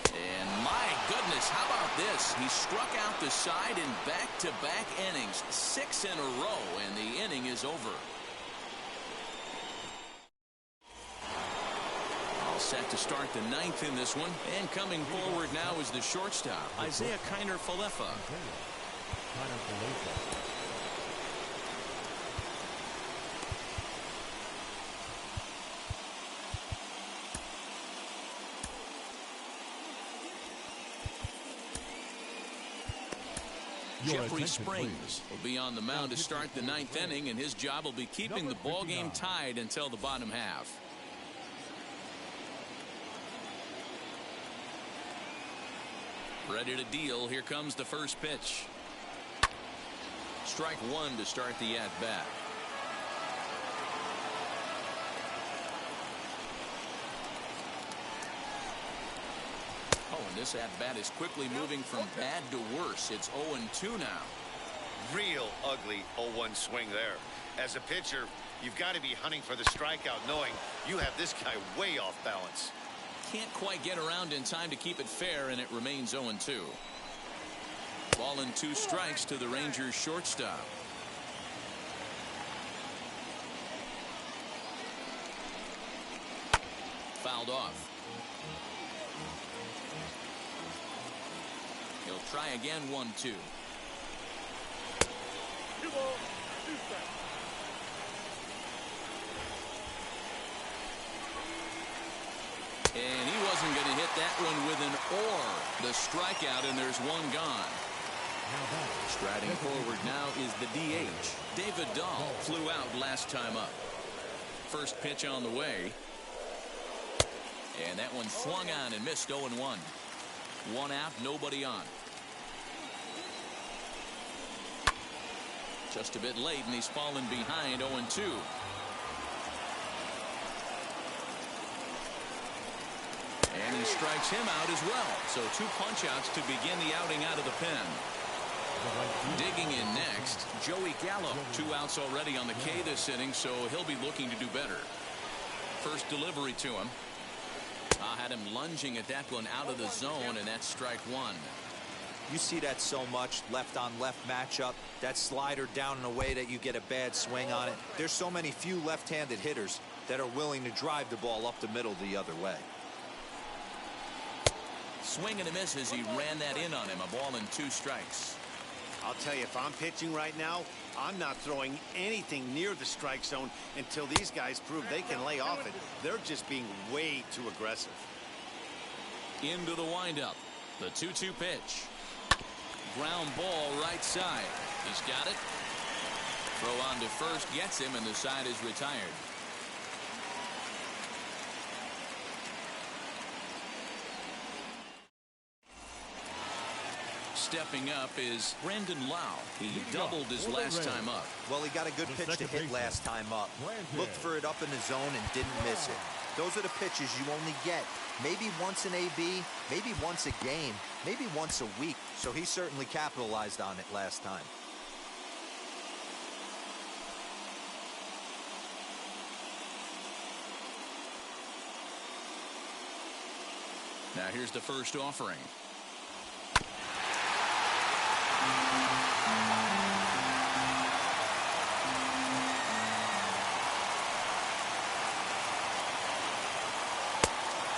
And my goodness, how about this? He struck out the side in back-to-back innings. 6 in a row, and the inning is over. All set to start the 9th in this one. And coming forward now is the shortstop, Isaiah Kiner-Falefa. Jeffrey Springs will be on the mound to start the 9th inning, and his job will be keeping the ball game tied until the bottom half. Ready to deal. Here comes the first pitch. Strike 1 to start the at-bat. Oh, and this at-bat is quickly moving from bad to worse. It's 0-2 now. Real ugly 0-1 swing there. As a pitcher, you've got to be hunting for the strikeout, knowing you have this guy way off balance. Can't quite get around in time to keep it fair, and it remains 0-2. Ball and 2 strikes to the Rangers shortstop. Fouled off. try again, 1-2. And he wasn't going to hit that one with an or. The strikeout, and there's one gone. Striding forward now is the DH. David Dahl flew out last time up. First pitch on the way. And that one swung on and missed. 0-1. One out, nobody on. Just a bit late, and he's fallen behind. 0-2. And he strikes him out as well. So 2 punch-outs to begin the outing out of the pen. Digging in next, Joey Gallo. 2 outs already on the K this inning, so he'll be looking to do better. First delivery to him. Had him lunging at that one out of the zone, and that's strike 1. You see that so much, left on left matchup. That slider down in a way that you get a bad swing on it. There's so many few left-handed hitters that are willing to drive the ball up the middle the other way. Swing and a miss as he ran that in on him. A ball and 2 strikes. I'll tell you, if I'm pitching right now, I'm not throwing anything near the strike zone until these guys prove they can lay off it. They're just being way too aggressive. Into the windup. The 2-2 pitch. Ground ball right side. He's got it. Throw on to first gets him, and the side is retired. Stepping up is Brandon Lau. He doubled his last time up. Well, he got a good pitch to hit last time up. Looked for it up in the zone and didn't miss it. Those are the pitches you only get maybe once in AB, maybe once a game, maybe once a week. So he certainly capitalized on it last time. Now here's the first offering.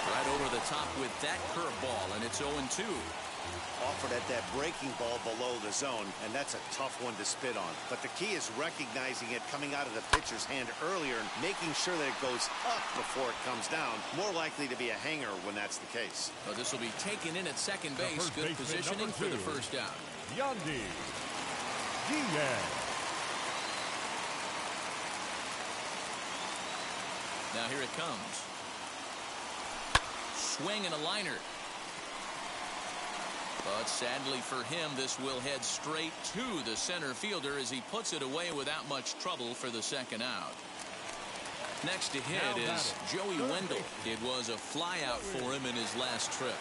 Right over the top with that curveball, and it's 0-2. Offered at that breaking ball below the zone, and that's a tough one to spit on. But the key is recognizing it coming out of the pitcher's hand earlier and making sure that it goes up before it comes down. More likely to be a hanger when that's the case. Well, this will be taken in at second base. Good positioning for the first out. Yandy Diaz. Now here it comes. Swing and a liner. But sadly for him, this will head straight to the center fielder as he puts it away without much trouble for the second out. Next to hit is Joey Wendell. It was a flyout for him in his last trip.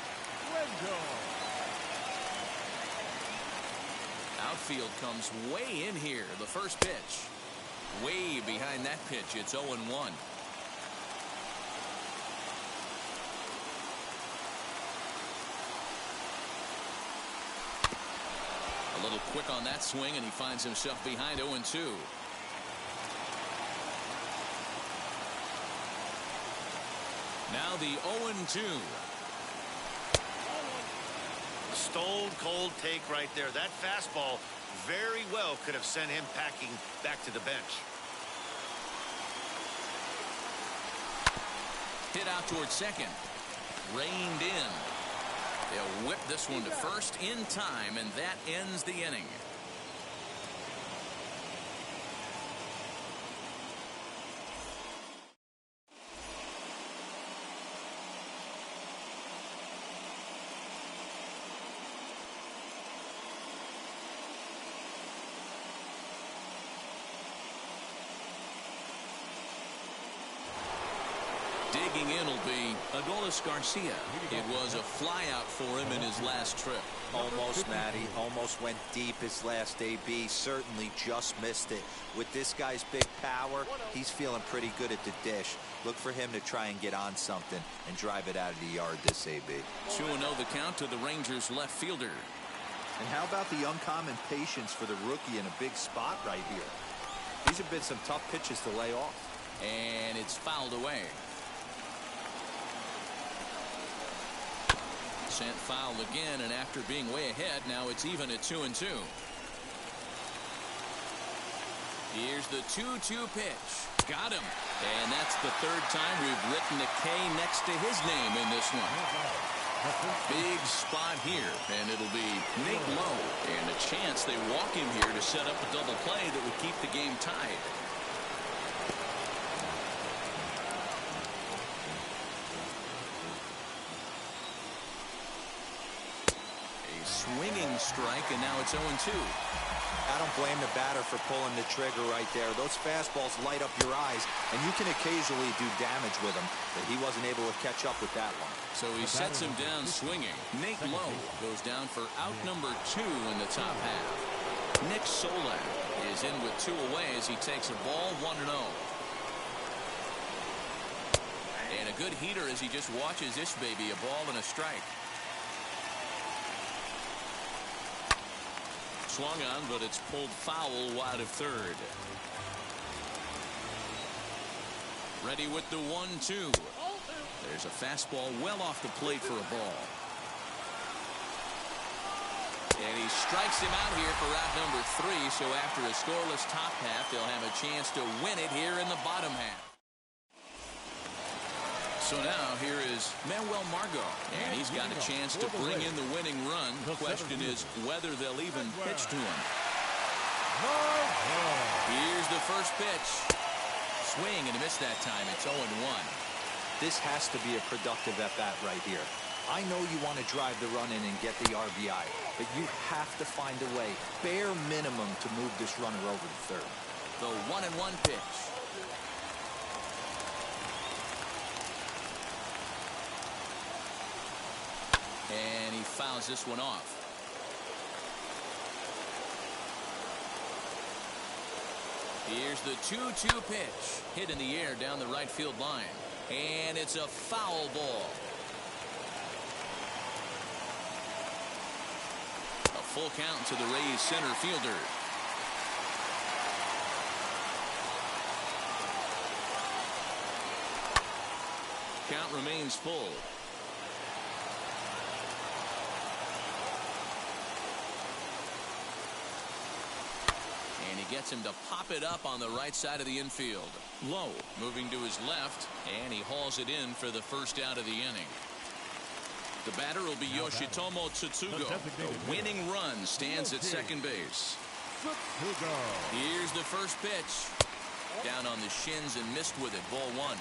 Outfield comes way in here. The first pitch. Way behind that pitch. It's 0-1. A little quick on that swing, and he finds himself behind 0-2. Now the 0-2. Stone cold take right there. That fastball very well could have sent him packing back to the bench. Hit out towards second. Reined in. They'll whip this one to first in time, and that ends the inning. Digging in will be Adolis Garcia. It was a flyout for him in his last trip. Almost, Matty. Almost went deep his last AB. Certainly just missed it. With this guy's big power, he's feeling pretty good at the dish. Look for him to try and get on something and drive it out of the yard this AB. 2-0 the count to the Rangers left fielder. And how about the uncommon patience for the rookie in a big spot right here? These have been some tough pitches to lay off. And it's fouled away. Sent foul again, and after being way ahead, now it's even at 2-2. Here's the 2-2 pitch. Got him. And that's the third time we've written a K next to his name in this one. Big spot here, and it'll be Nate Lowe. And a chance they walk him here to set up a double play that would keep the game tied. A swinging strike, and now it's 0-2. I don't blame the batter for pulling the trigger right there. Those fastballs light up your eyes, and you can occasionally do damage with them, but he wasn't able to catch up with that one. So he sets him down swinging. Nate Lowe goes down for out number 2 in the top half. Nick Solak is in with 2 away as he takes a ball 1-0. And a good heater as he just watches this baby, a ball and a strike. Swung on, but it's pulled foul wide of third. Ready with the 1-2. There's a fastball well off the plate for a ball. And he strikes him out here for out number 3. So after a scoreless top half, they'll have a chance to win it here in the bottom half. So now here is Manuel Margot, and he's got a chance to bring in the winning run. The question is whether they'll even pitch to him. Here's the first pitch. Swing and a miss that time. It's 0-1. This has to be a productive at-bat right here. I know you want to drive the run in and get the RBI, but you have to find a way, bare minimum, to move this runner over to third. The 1-1 pitch. And he fouls this one off. Here's the 2-2 pitch. Hit in the air down the right field line. And it's a foul ball. A full count to the Rays center fielder. Count remains full. And he gets him to pop it up on the right side of the infield. Lowe moving to his left, and he hauls it in for the first out of the inning. The batter will be Yoshitomo Tsutsugo. The winning run stands at second base. Here's the first pitch. Down on the shins and missed with it. Ball 1.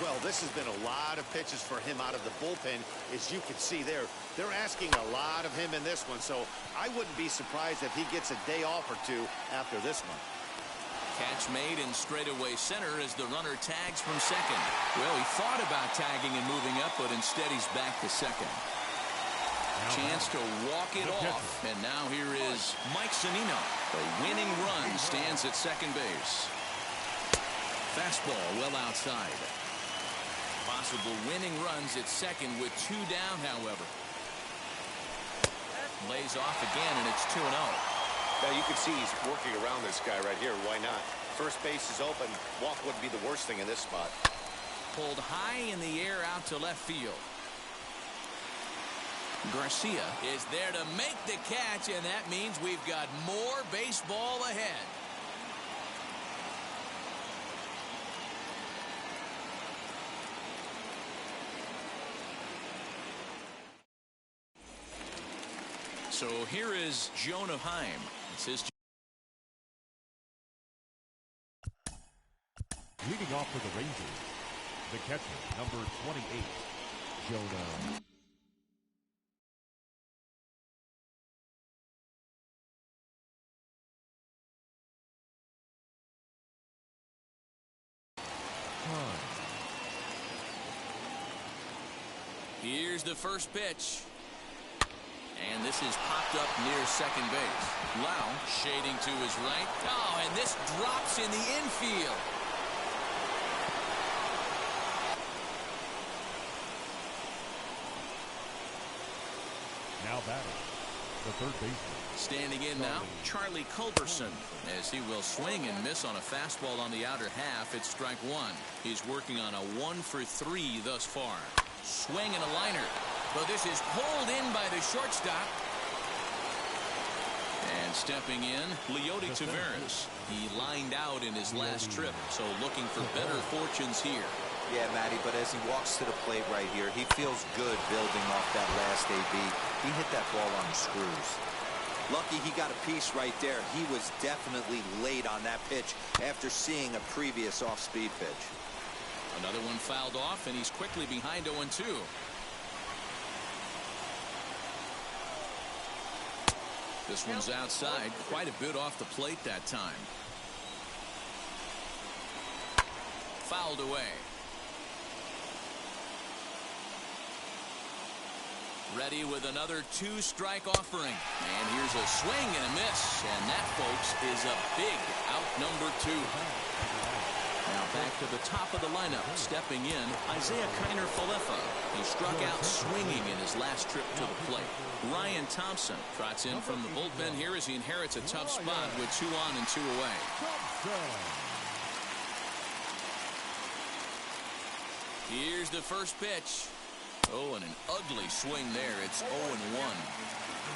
Well, this has been a lot of pitches for him out of the bullpen. As you can see there, they're asking a lot of him in this one, so I wouldn't be surprised if he gets a day off or 2 after this one. Catch made in straightaway center as the runner tags from second. Well, he thought about tagging and moving up, but instead he's back to second. Chance to walk it off, and now here is Mike Zunino. The winning run stands at second base. Fastball well outside. Possible winning runs at second with 2 down, however. Lays off again, and it's 2-0. Now you can see he's working around this guy right here. Why not? First base is open. Walk wouldn't be the worst thing in this spot. Pulled high in the air out to left field. Garcia is there to make the catch, and that means we've got more baseball ahead. So here is Jonah Heim. It's his. Leading off for the Rangers, the catcher, number 28, Jonah. Here's the first pitch. And this is popped up near second base. Lau shading to his right. Oh, and this drops in the infield. Now batting, the third baseman. Standing in now, Charlie Culberson, as he will swing and miss on a fastball on the outer half. It's strike 1. He's working on a 1 for 3 thus far. Swing and a liner. But this is pulled in by the shortstop. And stepping in, Leody Taveras. He lined out in his last trip, so looking for better fortunes here. Yeah, Matty, but as he walks to the plate right here, he feels good building off that last AB. He hit that ball on the screws. Lucky he got a piece right there. He was definitely late on that pitch after seeing a previous off-speed pitch. Another one fouled off, and he's quickly behind 0-2. This one's outside, quite a bit off the plate that time. Fouled away. Ready with another two-strike offering. And here's a swing and a miss. And that, folks, is a big out number 2. Now back to the top of the lineup. Stepping in, Isaiah Kiner-Falefa. He struck out swinging in his last trip to the plate. Ryan Thompson trots in from the bullpen here as he inherits a tough spot with 2 on and 2 away. Here's the first pitch. Oh, and an ugly swing there. It's 0-1.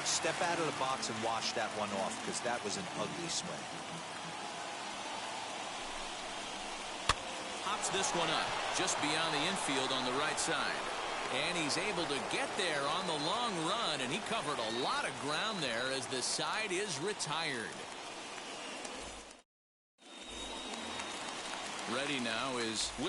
Step out of the box and wash that one off, because that was an ugly swing. Pops this one up just beyond the infield on the right side. And he's able to get there on the long run, and he covered a lot of ground there as the side is retired. Ready now is Willie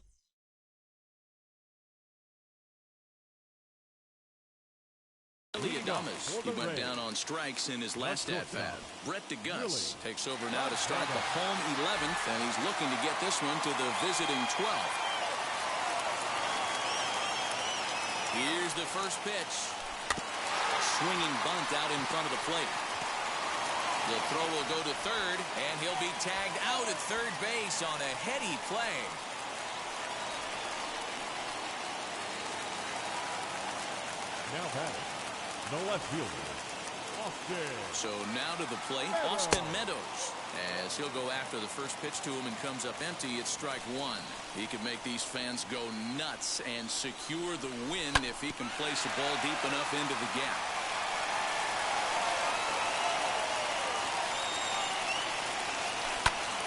Adames. He went down on strikes in his last at-bat. Brett DeGuss takes over now to start the home 11th, and he's looking to get this one to the visiting 12th. Here's the first pitch. Swinging bunt out in front of the plate. The throw will go to third, and he'll be tagged out at third base on a heady play. Now batting, the left fielder, Austin. So now to the plate, Austin Meadows. As he'll go after the first pitch to him and comes up empty, it's strike 1. He could make these fans go nuts and secure the win if he can place the ball deep enough into the gap.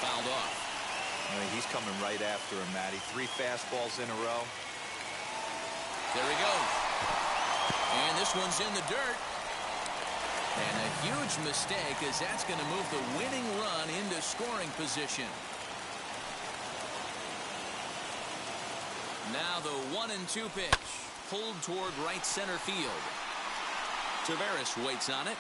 Fouled off. I mean, he's coming right after him, Matty. 3 fastballs in a row. There he goes. And this one's in the dirt. And a huge mistake, as that's going to move the winning run into scoring position. Now the 1-2 pitch. Pulled toward right center field. Taveras waits on it.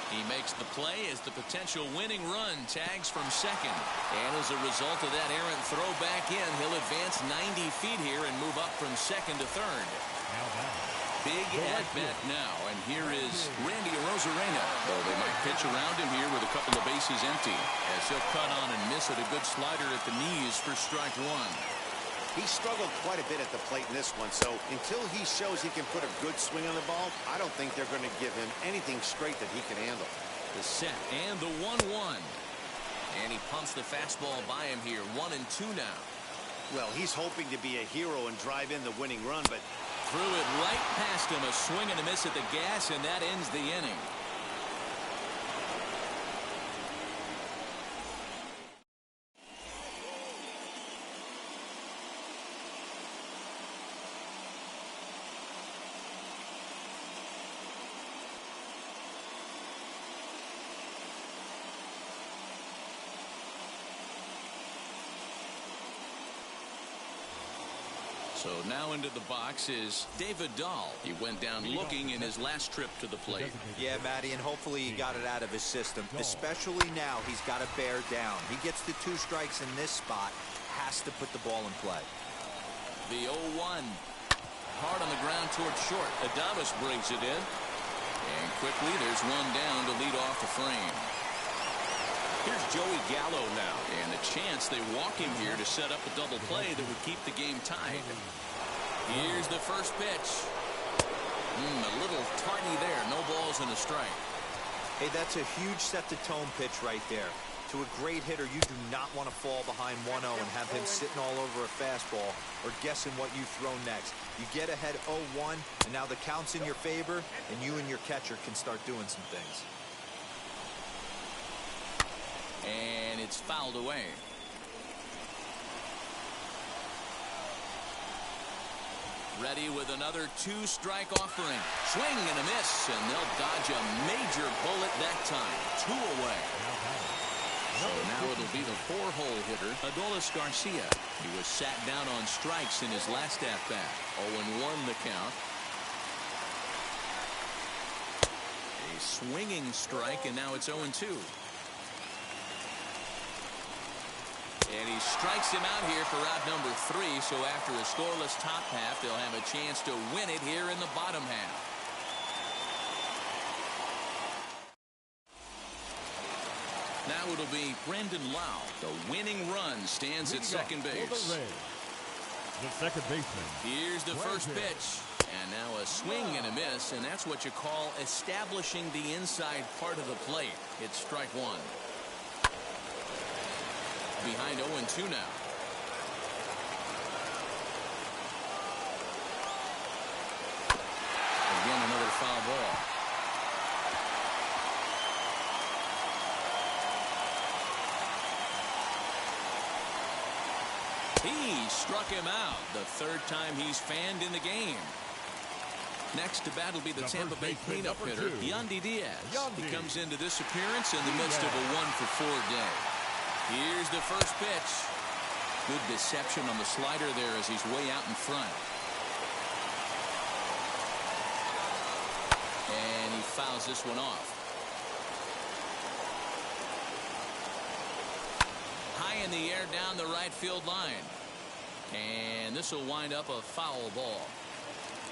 He makes the play as the potential winning run tags from second. And as a result of that errant throw back in, he'll advance 90 feet here and move up from second to third. Big at-bat now, and here is Randy Arozarena. Though they might pitch around him here with a couple of bases empty, as he'll cut on and miss at a good slider at the knees for strike 1. He struggled quite a bit at the plate in this one, so until he shows he can put a good swing on the ball, I don't think they're going to give him anything straight that he can handle. The set and the 1-1. And he pumps the fastball by him here. 1-2 now. Well, he's hoping to be a hero and drive in the winning run, but threw it right past him. A swing and a miss at the gas, and that ends the inning. So now into the box is David Dahl. He went down looking in his last trip to the plate. Yeah, Matty, and hopefully he got it out of his system. Especially now, he's got to bear down. He gets the 2 strikes in this spot, has to put the ball in play. The 0-1. Hard on the ground towards short. Adames brings it in. And quickly, there's one down to lead off the frame. Here's Joey Gallo now, and a chance they walk him here to set up a double play that would keep the game tied. Here's the first pitch. A little tardy there. No balls and a strike. Hey, that's a huge set-the-tone pitch right there. To a great hitter, you do not want to fall behind 1-0 and have him sitting all over a fastball or guessing what you throw next. You get ahead 0-1, and now the count's in your favor, and you and your catcher can start doing some things. And it's fouled away. Ready with another two-strike offering. Swing and a miss, and they'll dodge a major bullet that time. 2 away. So now it'll be the 4-hole hitter, Adolis Garcia. He was sat down on strikes in his last at-bat. 0-1 the count. A swinging strike, and now it's 0-2. And he strikes him out here for out number 3. So after a scoreless top half, they'll have a chance to win it here in the bottom half. Now it'll be Brendan Lau. The winning run stands at second base. The second baseman. Here's the first pitch. And now a swing and a miss, and that's what you call establishing the inside part of the plate. It's strike 1. Behind 0-2 now. Again, another foul ball. He struck him out. The 3rd time he's fanned in the game. Next to bat will be the Tampa Bay cleanup hitter, Yandy Diaz. He comes into this appearance in the midst of a 1-for-4 day. Here's the first pitch. Good deception on the slider there as he's way out in front. And he fouls this one off. High in the air down the right field line. And this will wind up a foul ball.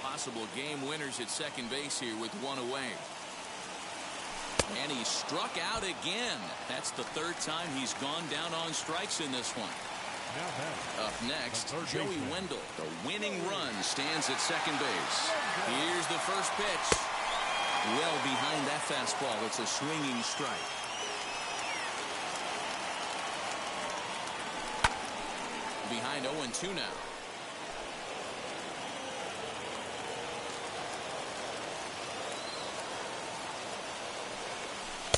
Possible game winners at second base here with 1 away. And he struck out again. That's the 3rd time he's gone down on strikes in this one. Up next, Joey Wendell. The winning run stands at second base. Here's the first pitch. Well behind that fastball. It's a swinging strike. Behind 0-2 now.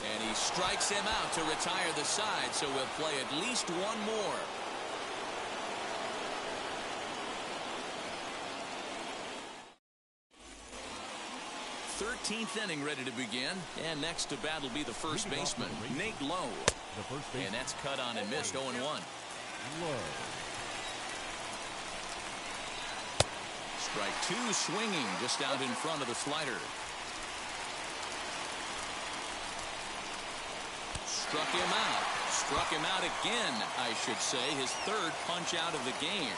And he strikes him out to retire the side, so we'll play at least one more. Thirteenth inning ready to begin, and next to bat will be the first baseman, Nate Lowe. And that's cut on and missed. 0-1. Strike 2 swinging just out in front of the slider. Struck him out. Struck him out again, I should say. His 3rd punch out of the game.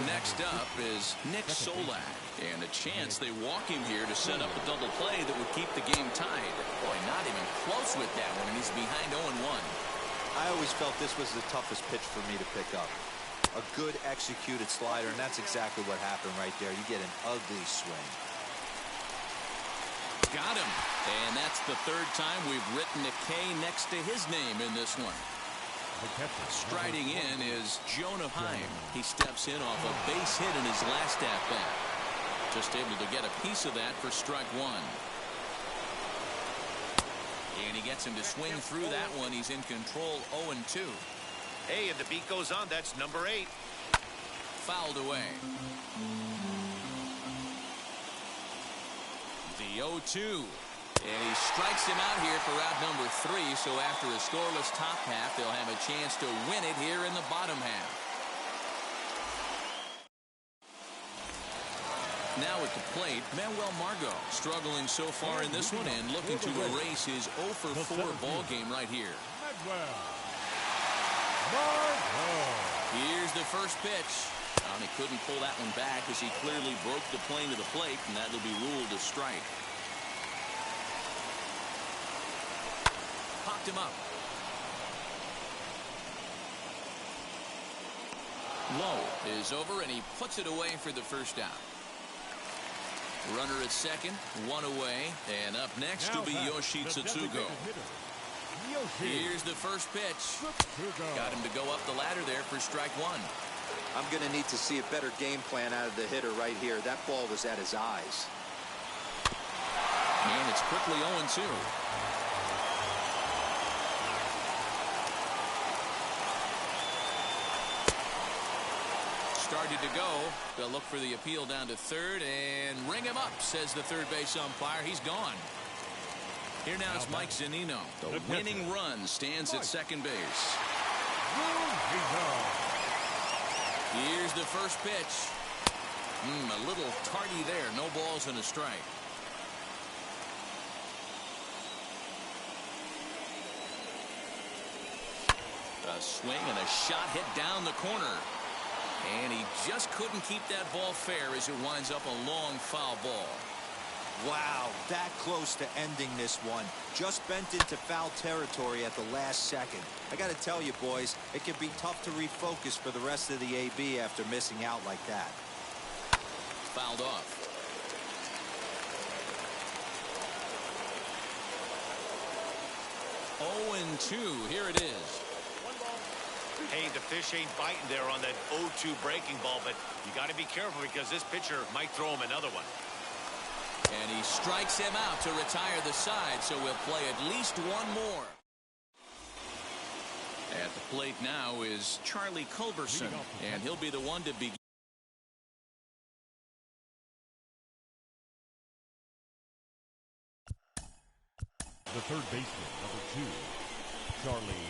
Next up is Nick Solak. And a chance they walk him here to set up a double play that would keep the game tied. Boy, not even close with that one, and he's behind 0-1. I always felt this was the toughest pitch for me to pick up. A good executed slider, and that's exactly what happened right there. You get an ugly swing. Got him. And that's the 3rd time we've written a K next to his name in this one. Striding in is Jonah Heim. He steps in off a base hit in his last at-bat. Just able to get a piece of that for strike 1. And he gets him to swing through that one. He's in control. 0-2. Hey, and the beat goes on. That's number 8. Fouled away. The 0-2. And he strikes him out here for out number 3. So after a scoreless top half, they'll have a chance to win it here in the bottom half. Now at the plate, Manuel Margot struggling so far in this one and looking to erase his 0-for-4 ball game right here. Here's the first pitch. And he couldn't pull that one back as he clearly broke the plane to the plate, and that will be ruled a strike. Popped him up. Low is over, and he puts it away for the first out. Runner at second, 1 away, and up next will be Yoshi Tsutsugo. Here's the first pitch. Got him to go up the ladder there for strike one. I'm going to need to see a better game plan out of the hitter right here. That ball was at his eyes. And it's quickly 0-2. Started to go. They'll look for the appeal down to third and ring him up, says the third base umpire. He's gone. Here now is Mike Zunino. The winning run stands at second base. Here's the first pitch. A little tardy there. No balls and a strike. A swing and a shot hit down the corner. And he just couldn't keep that ball fair as it winds up a long foul ball. Wow, that close to ending this one. Just bent into foul territory at the last second. I got to tell you, boys, it can be tough to refocus for the rest of the AB after missing out like that. Fouled off. 0-2. Here it is. Hey, the fish ain't biting there on that 0-2 breaking ball, but you got to be careful because this pitcher might throw him another one. And he strikes him out to retire the side, so we'll play at least one more. At the plate now is Charlie Culberson, and he'll be the one to begin. The third baseman, number 2, Charlie.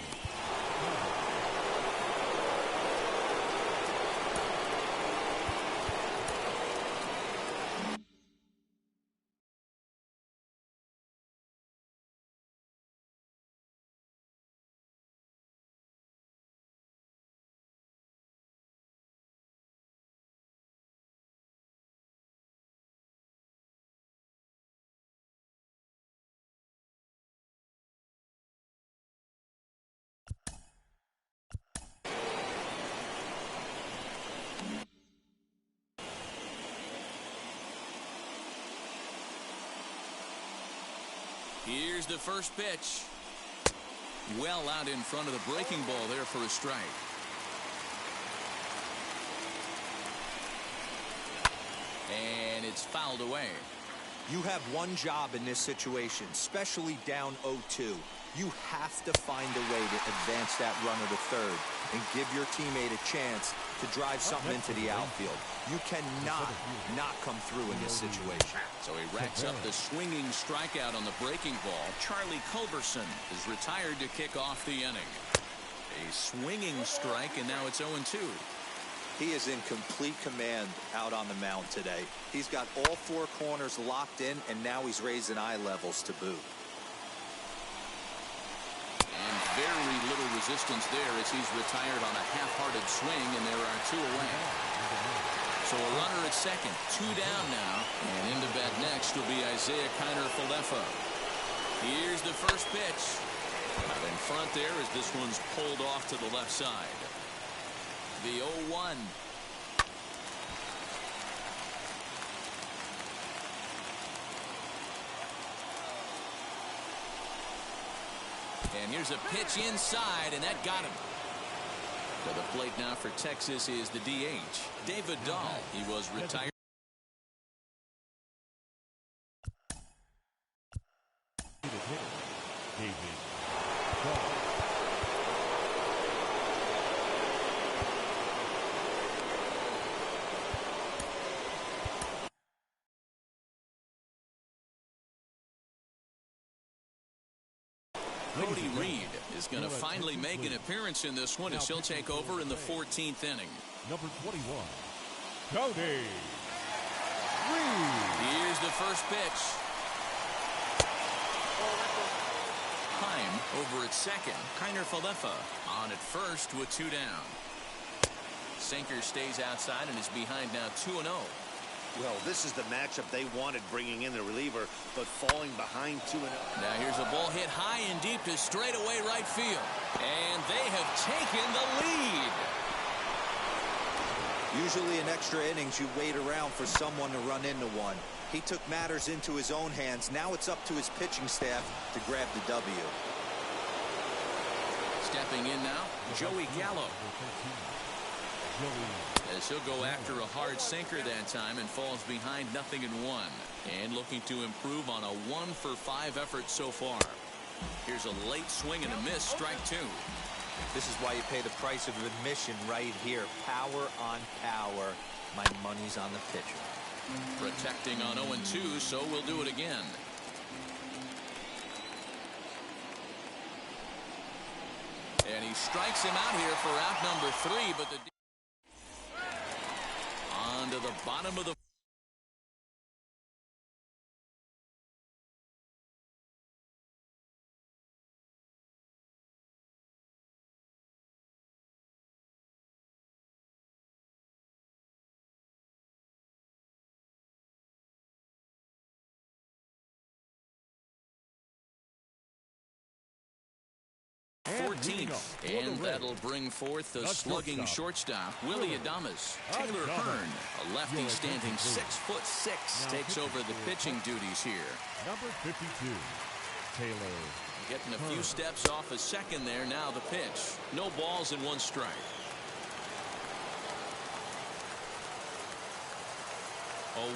Here's the first pitch. Well out in front of the breaking ball there for a strike. And it's fouled away. You have one job in this situation, especially down 0-2. You have to find a way to advance that runner to third and give your teammate a chance to drive something into the outfield. You cannot not come through in this situation. So he racks up the swinging strikeout on the breaking ball. Charlie Culberson is retired to kick off the inning. A swinging strike, and now it's 0-2. He is in complete command out on the mound today. He's got all four corners locked in, and now he's raising eye levels to boot. And very little resistance there as he's retired on a half-hearted swing, and there are two away. So a runner at second, two down now, and into bat next will be Isiah Kiner-Falefa. Here's the first pitch. Out in front there as this one's pulled off to the left side. The 0-1. And here's a pitch inside, and that got him. To the plate now for Texas is the DH, David Dahl. He was retired. David Dahl. Cody Reed is going to finally make an appearance in this one as he'll take over in the 14th inning. Number 21, Cody Reed. Here's the first pitch. Heim over at second. Kiner-Falefa on at first with two down. Sinker stays outside and is behind now 2-0. Well, this is the matchup they wanted, bringing in the reliever, but falling behind 2-0. Now here's a ball hit high and deep to straightaway right field. And they have taken the lead. Usually in extra innings, you wait around for someone to run into one. He took matters into his own hands. Now it's up to his pitching staff to grab the W. Stepping in now, Joey Gallo. As he'll go after a hard sinker that time and falls behind 0-1. And looking to improve on a 1-for-5 effort so far. Here's a late swing and a miss, strike 2. This is why you pay the price of admission right here. Power on power. My money's on the pitcher. Protecting on 0-2, so we'll do it again. And he strikes him out here for out number 3, but the on to the bottom of the And 14th, and that'll bring forth the slugging shortstop, Willy Adames. Taylor Hearn, a lefty standing 6'6", takes over the pitching duties here. Number 52, Taylor. Getting a few steps off a second there. Now the pitch. No balls and 1 strike.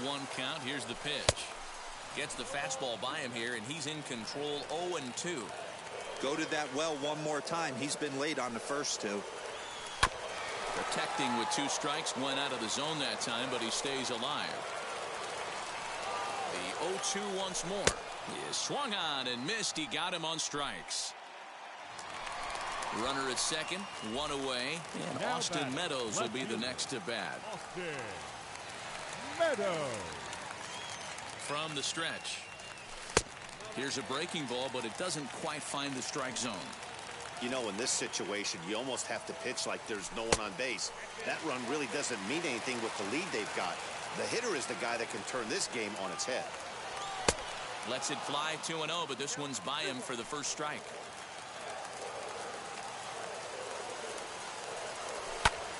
0-1 count. Here's the pitch. Gets the fastball by him here, and he's in control. 0-2. Go to that well one more time. He's been late on the first 2. Protecting with 2 strikes. Went out of the zone that time, but he stays alive. The 0-2 once more. He swung on and missed. He got him on strikes. Runner at second, 1 away, and now Austin Meadows will be the next to bat. Austin Meadows. From the stretch. Here's a breaking ball, but it doesn't quite find the strike zone. You know, in this situation, you almost have to pitch like there's no one on base. That run really doesn't mean anything with the lead they've got. The hitter is the guy that can turn this game on its head. Lets it fly 2-0, but this one's by him for the first strike.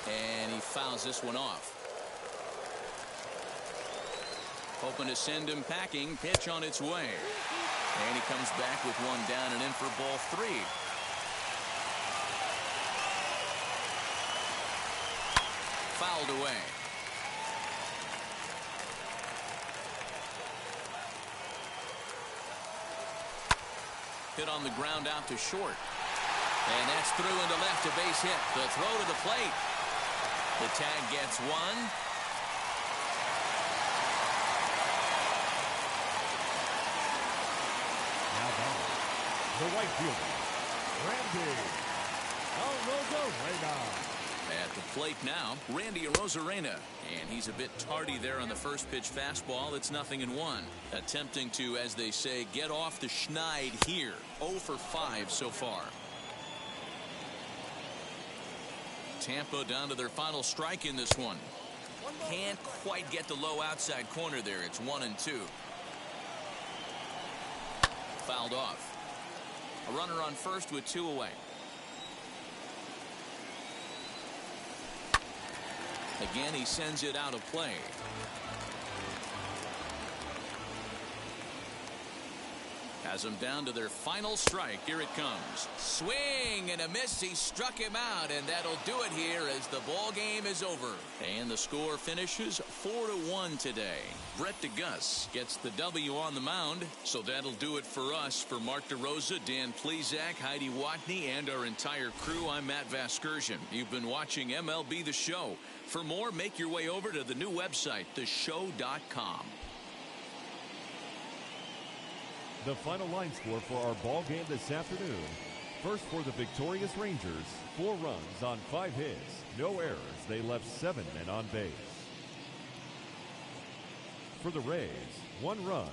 And he fouls this one off. Hoping to send him packing. Pitch on its way. And he comes back with 1 down and in for ball 3. Fouled away. Hit on the ground out to short. And that's through into left, a base hit. The throw to the plate. The tag gets 1. Now batting, the right fielder, Randy Arozarena. At the plate now, Randy Arozarena. And he's a bit tardy there on the first pitch fastball. It's 0-1. Attempting to, as they say, get off the schneid here. 0 for 5 so far. Tampa down to their final strike in this one. Can't quite get the low outside corner there. It's 1-2. Fouled off. A runner on first with 2 away. Again, he sends it out of play. Has them down to their final strike. Here it comes. Swing and a miss. He struck him out, and that'll do it here as the ball game is over. And the score finishes 4-1 today. Brett DeGuss gets the W on the mound. So that'll do it for us. For Mark DeRosa, Dan Plesac, Heidi Watney, and our entire crew, I'm Matt Vasgersian. You've been watching MLB The Show. For more, make your way over to the new website, theshow.com. The final line score for our ball game this afternoon. First for the victorious Rangers, 4 runs on 5 hits, no errors. They left 7 men on base. For the Rays, 1 run,